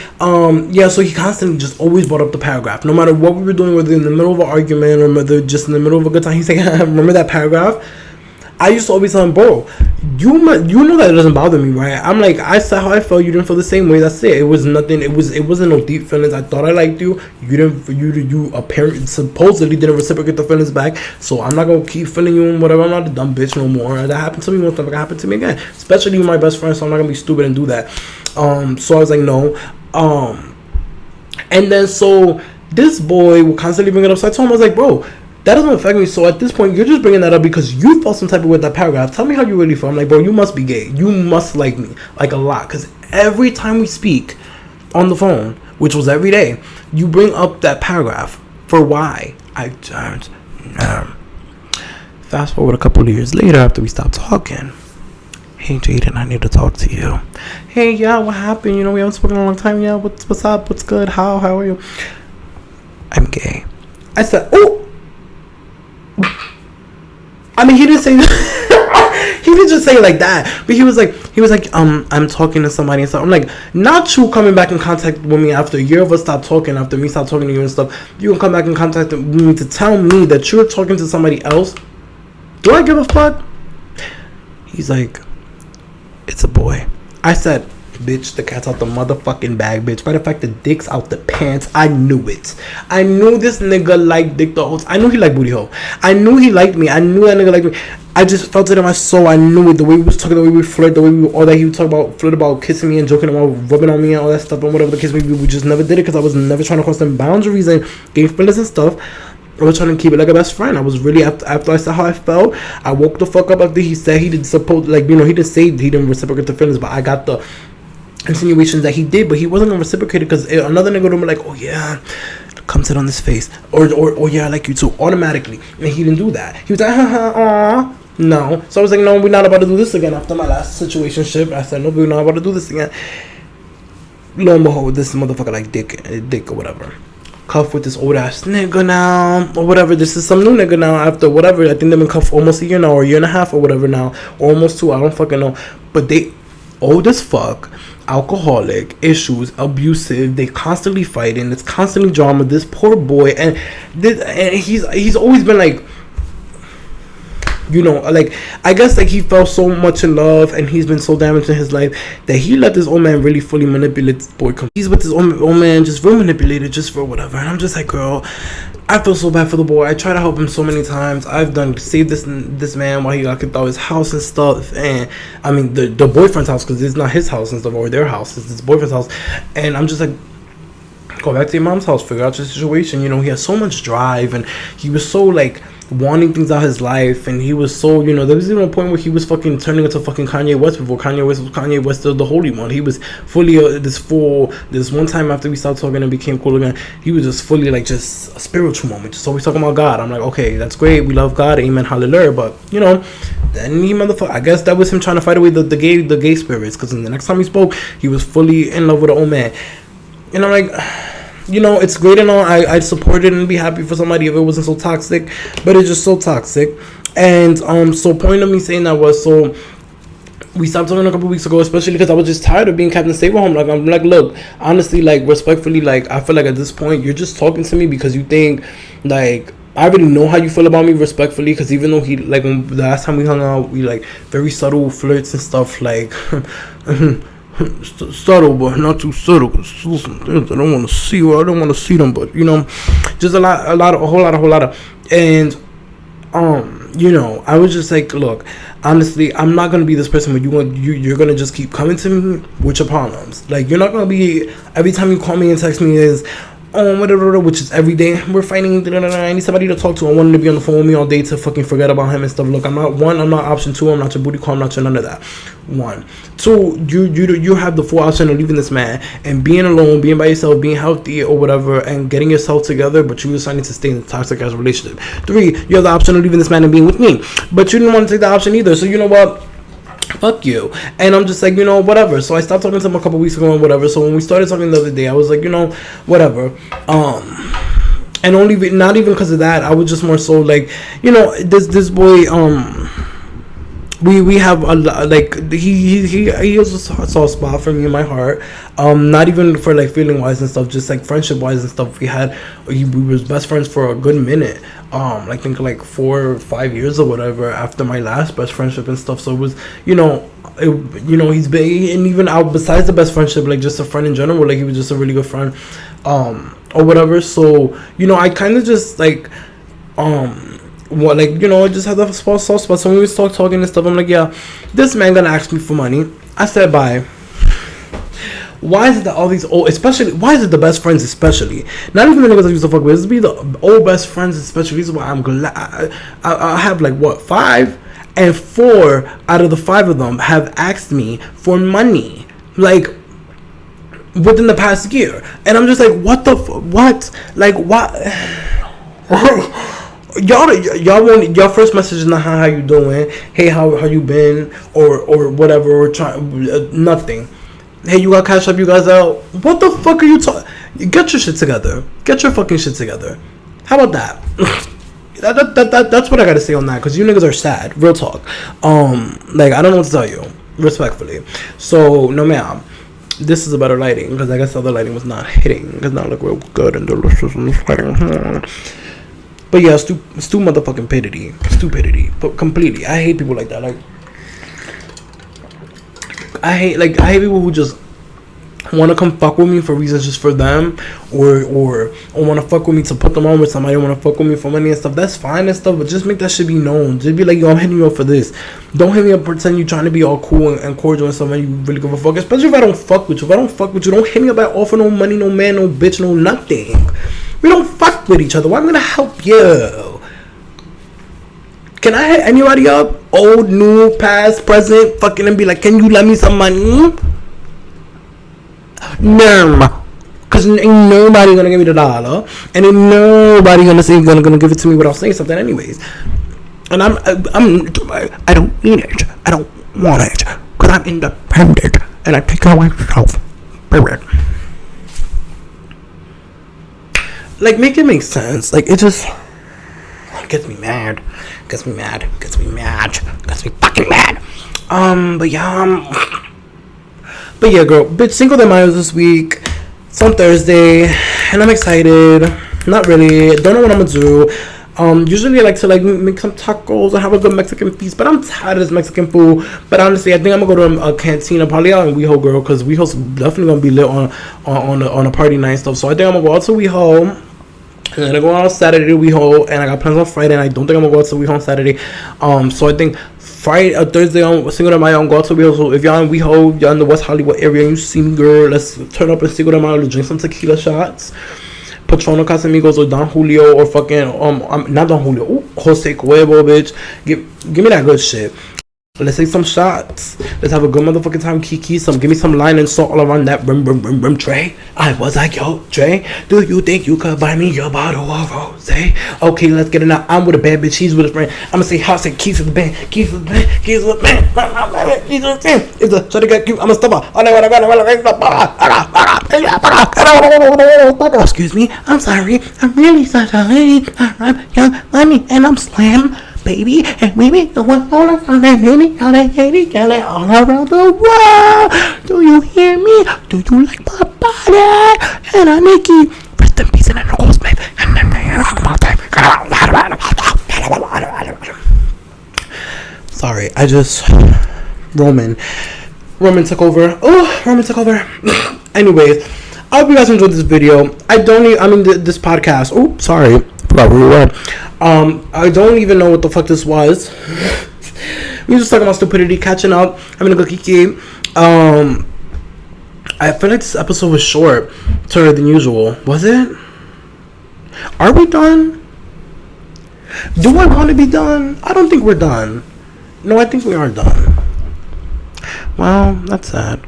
so he constantly just always brought up the paragraph. No matter what we were doing, whether in the middle of an argument or whether just in the middle of a good time, he's like, remember that paragraph? I used to always tell him, bro, you know that it doesn't bother me, right? I'm like, I said how I felt, you didn't feel the same way, that's it. It was nothing, it wasn't no deep feelings. I thought I liked you, you apparently, supposedly didn't reciprocate the feelings back, so I'm not gonna keep feeling you and whatever. I'm not a dumb bitch no more. That happened to me once, never happened to me again, especially with my best friend, so I'm not gonna be stupid and do that. So I was like, no. And then, so, this boy would constantly bring it up, so I told him, I was like, bro, That doesn't affect me. So at this point, you're just bringing that up because you felt some type of way with that paragraph. Tell me how you really feel. I'm like, bro, you must be gay. You must like me, like a lot. Because every time we speak on the phone, which was every day, you bring up that paragraph. For why? I don't know. Fast forward a couple of years later, after we stopped talking. Hey, Jaden, I need to talk to you. Hey, yeah, what happened? You know, we haven't spoken in a long time. Yeah, what's up? What's good? How are you? I'm gay. I said, oh. I mean, he didn't say that. He didn't just say it like that, but he was like, I'm talking to somebody and stuff. I'm like, not you coming back in contact with me after a year of us stop talking, after me stop talking to you and stuff. You can come back in contact with me to tell me that you're talking to somebody else. Do I give a fuck? He's like, it's a boy. I said, bitch, the cat's out the motherfucking bag, bitch. Matter of fact, the dick's out the pants. I knew it. I knew this nigga liked dick the whole time. I knew he liked booty hole. I knew he liked me. I knew that nigga liked me. I just felt it in my soul. I knew it. The way we was talking, the way we flirt, the way we, all that he would talk about, flirt about kissing me and joking about rubbing on me and all that stuff and whatever the case may be. We just never did it because I was never trying to cross them boundaries and gave feelings and stuff. I was trying to keep it like a best friend. I was really, after I said how I felt, I woke the fuck up after he said he didn't suppose, like, you know, he didn't say he didn't reciprocate the feelings, but I got the insinuations that he did, but he wasn't gonna reciprocate it because another nigga would be like, oh yeah, come sit on this face, or yeah, I like you too, automatically. And he didn't do that. He was like, aw, no. So I was like, no, we're not about to do this again. After my last situationship, I said, no, we're not about to do this again. Lo and behold, this motherfucker like dick or whatever. Cuff with this old ass nigga now, or whatever. This is some new nigga now after whatever. I think they've been cuffed almost a year now, or a year and a half, or whatever now, or almost 2. I don't fucking know. But they old as fuck, alcoholic, issues, abusive. They constantly fighting. It's constantly drama. This poor boy, and he's always been like, you know, like, I guess like he felt so much in love and he's been so damaged in his life that he let this old man really fully manipulate this boy. He's with this old man just real manipulated just for whatever. And I'm just like, girl, I feel so bad for the boy. I try to help him so many times. I've done save this man while he got kicked out of his house and stuff. And I mean the boyfriend's house, because it's not his house and stuff, or their house, it's his boyfriend's house. And I'm just like, go back to your mom's house, figure out your situation. You know, he has so much drive and he was so like wanting things out of his life, and he was so, you know, there was even a point where he was fucking turning into fucking Kanye West before Kanye West was Kanye West, the holy one. He was fully this one time after we stopped talking and became cool again, he was just fully like just a spiritual moment, just always talking about God. I'm like, okay, that's great, we love God, amen, hallelujah. But you know, then he motherfucker, I guess that was him trying to fight away the gay spirits, because the next time he spoke, he was fully in love with an old man. And I'm like, you know, it's great and all. I'd support it and be happy for somebody if it wasn't so toxic, but it's just so toxic. And so point of me saying that was, so we stopped talking a couple weeks ago, especially because I was just tired of being Captain Stay-at-Home. Like, I'm like, look, honestly, like, respectfully, like, I feel like at this point you're just talking to me because you think like I already know how you feel about me, respectfully, because even though he, like, when the last time we hung out, we like very subtle flirts and stuff, like subtle but not too subtle, cause some things I don't want to see, or I don't want to see them, but you know, just a whole lot of, and you know, I was just like, look, honestly, I'm not gonna be this person where you're gonna just keep coming to me with your problems. Like, you're not gonna be, every time you call me and text me is, whatever, which is every day we're fighting. I need somebody to talk to. I want him to be on the phone with me all day to fucking forget about him and stuff. Look, I'm not option 2. I'm not your booty call. I'm not your none of that. 1, 2, you have the full option of leaving this man and being alone, being by yourself, being healthy or whatever, and getting yourself together. But you decided to stay in a toxic ass relationship. 3, you have the option of leaving this man and being with me, but you didn't want to take the option either. So you know what? Fuck you. And I'm just like, you know, whatever. So I stopped talking to him a couple weeks ago and whatever. So when we started talking the other day, I was like, you know, whatever. And only, not even because of that, I was just more so like, you know, this boy, we have a lot, like, he has a soft spot for me in my heart. Not even for like feeling wise and stuff, just like friendship wise and stuff. We was best friends for a good minute. I think like 4 or 5 years or whatever after my last best friendship and stuff. So it was, you know, he's been, and even out besides the best friendship, like just a friend in general, like he was just a really good friend, or whatever. So, you know, I kind of just like, what, like, you know, I just had that soft spot. So when we start talking and stuff, I'm like, yeah, this man gonna ask me for money. I said bye. Why is it that all these old, especially, why is it the best friends, especially, not even the niggas I used to fuck with, it's be the old best friends, especially. This is why I'm glad I have like what, 5, and 4 out of the 5 of them have asked me for money, like within the past year, and I'm just like, what the what, like what? Y'all won't, y'all first message is not how you doing, hey, how you been, or whatever, or try nothing. Hey, you got cash up, you guys out. What the fuck are you talking? Get your shit together. Get your fucking shit together. How about that? That's what I gotta say on that, because you niggas are sad. Real talk. Like, I don't know what to tell you, respectfully. So, no ma'am. This is a better lighting, because I guess the other lighting was not hitting. It does not look real good and delicious in this lighting. But yeah, motherfucking stupidity. But completely. I hate people like that. Like, I hate people who just want to come fuck with me for reasons just for them, or want to fuck with me to put them on with somebody, want to fuck with me for money and stuff. That's fine and stuff, but just make that shit be known. Just be like, yo, I'm hitting you up for this. Don't hit me up pretend you trying to be all cool and cordial and stuff and you really give a fuck. Especially if I don't fuck with you. If I don't fuck with you, don't hit me up by offer no money, no man, no bitch, no nothing. We don't fuck with each other. Why am I gonna help you? Can I hit anybody up? Old, new, past, present, fucking, and be like, can you lend me some money? No. Cause ain't nobody gonna give me the dollar. And ain't nobody gonna say gonna give it to me without saying something anyways. And I don't need it. I don't want it. Cause I'm independent. And I take care of myself. Period. Like, make it make sense. Like, it just gets me mad. Gets me fucking mad. But yeah, girl. Bitch, Cinco de Mayo this week. It's on Thursday. And I'm excited. Not really. Don't know what I'm gonna do. Usually I like to make some tacos and have a good Mexican feast, but I'm tired of this Mexican food. But honestly, I think I'm gonna go to a cantina, probably out in WeHo, girl, because WeHo's definitely gonna be lit on a party night and stuff. So I think I'm gonna go out to WeHo. And then I go out on Saturday to WeHo, and I got plans on Friday, and I don't think I'm gonna go out to WeHo on Saturday. So I think Friday or Thursday on Cinco de Mayo, I'm going to WeHo. So if y'all in WeHo, y'all in the West Hollywood area, and you see me, girl, let's turn up in Cinco de Mayo to drink some tequila shots. Patrono Casamigos or Don Julio or fucking not Don Julio, Jose Cuervo, bitch. Give me that good shit. Let's take some shots. Let's have a good motherfucking time. Keke, give me some lime and salt all around that rim tray. I was like, yo, Trey, do you think you could buy me your bottle of rosé? Okay, let's get it now. I'm with a bad bitch. He's with a friend. I'm gonna say house and keys to the band. Keys to the band. Keys to the band. Keys to the band. It's a shut it. I'm a stopper. Excuse me. I'm sorry. I'm really such a lady. I'm young, money, and I'm slam. Baby, and maybe the one all around that baby, all around the world. Do you hear me? Do you like my body? And I make you rest in peace and I know Smith. Sorry, I just Roman took over. Roman took over. Anyways, I hope you guys enjoyed this video. This podcast. Oh, sorry. Forgot where we were. I don't even know what the fuck this was. We were just talking about stupidity, catching up, having a good keke. I feel like this episode was shorter than usual. Was it? Are we done? Do I want to be done? I don't think we're done. No, I think we are done. Well, that's sad.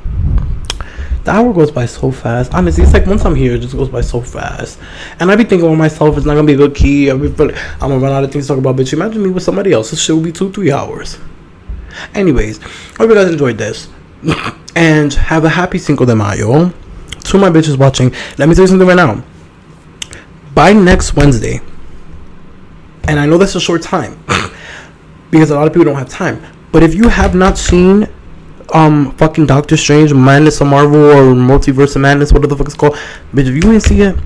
The hour goes by so fast. Honestly, it's like once I'm here, it just goes by so fast. And I be thinking with myself, it's not gonna be a good key. I'm gonna run out of things to talk about. Bitch, imagine me with somebody else. This shit will be 2-3 hours. Anyways, hope you guys enjoyed this. And have a happy Cinco de Mayo. To my bitches watching, let me tell you something right now. By next Wednesday, and I know that's a short time, because a lot of people don't have time. But if you have not seen fucking Doctor Strange, Madness of Marvel, or Multiverse of Madness, whatever the fuck it's called, bitch, if you ain't see it,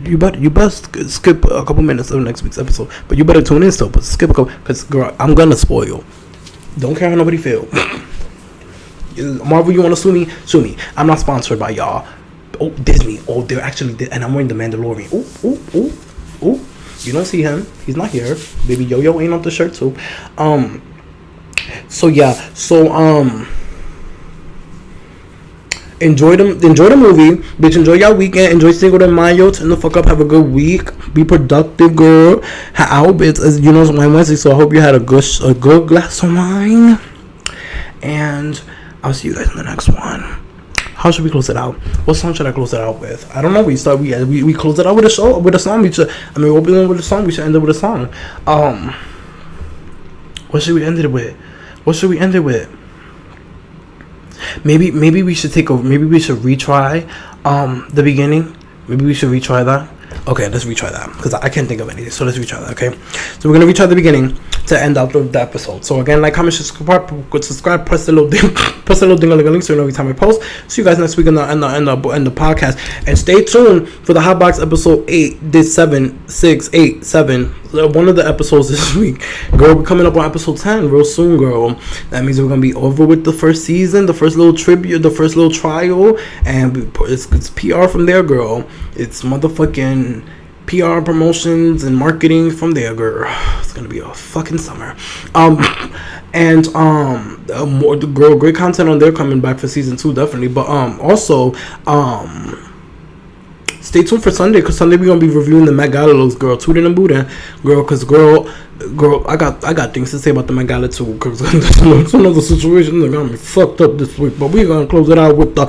you better skip a couple minutes of next week's episode. But you better tune in still, but skip a couple, because girl, I'm gonna spoil you. Don't care how nobody feel. Marvel, you wanna sue me? I'm not sponsored by y'all. Oh, Disney. Oh, they're actually, and I'm wearing the Mandalorian. Oh. You don't see him. He's not here. Baby Yo-Yo ain't on the shirt too. enjoy the movie, bitch. Enjoy your weekend. Enjoy Cinco de Mayo. Turn the fuck up. Have a good week. Be productive, girl. Out, bitch. As you know, it's my Wednesday, so I hope you had a good glass of wine. And I'll see you guys in the next one. How should we close it out? What song should I close it out with? I don't know. We close it out with a song. We open it with a song. We should end it with a song. What should we end it with? Maybe we should retry the beginning. Maybe we should retry that. Okay, let's retry that because I can't think of anything. So let's retry that. Okay, so we're gonna retry the beginning to end out the episode. So again, like, comment, subscribe, press the little ding, link so you know every time I post. See you guys next week in the podcast, and stay tuned for the Hotbox episode 7. One of the episodes this week, girl. We're coming up on episode 10 real soon, girl. That means we're gonna be over with the first season, the first little tribute, the first little trial, and it's PR from there, girl. It's motherfucking PR, promotions, and marketing from there, girl. It's gonna be a fucking summer. More girl, great content on there coming back for season 2, definitely. But also stay tuned for Sunday, because Sunday we're gonna be reviewing the Met Gala looks, girl. Tootin' and bootin', girl. Cause girl, I got things to say about the Met Gala too. Cause some of the situations that got me fucked up this week. But we're gonna close it out with the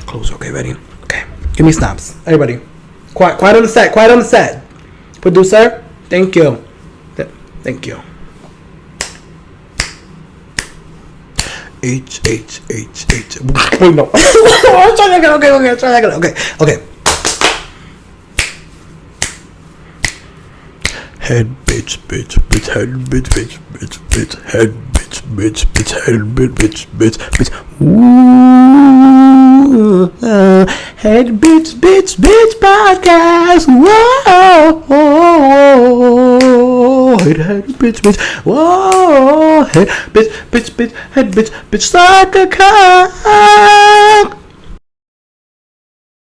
closer. Okay, ready? Okay, give me snaps, everybody. Quiet on the set. Producer, thank you. Thank you. H. Wait, no. I'm trying again. Okay. Head bitch, head bitch, head bitch. Ooh, head bitch podcast. Whoa, head bitch. Whoa, head bitch, head bitch, like a car.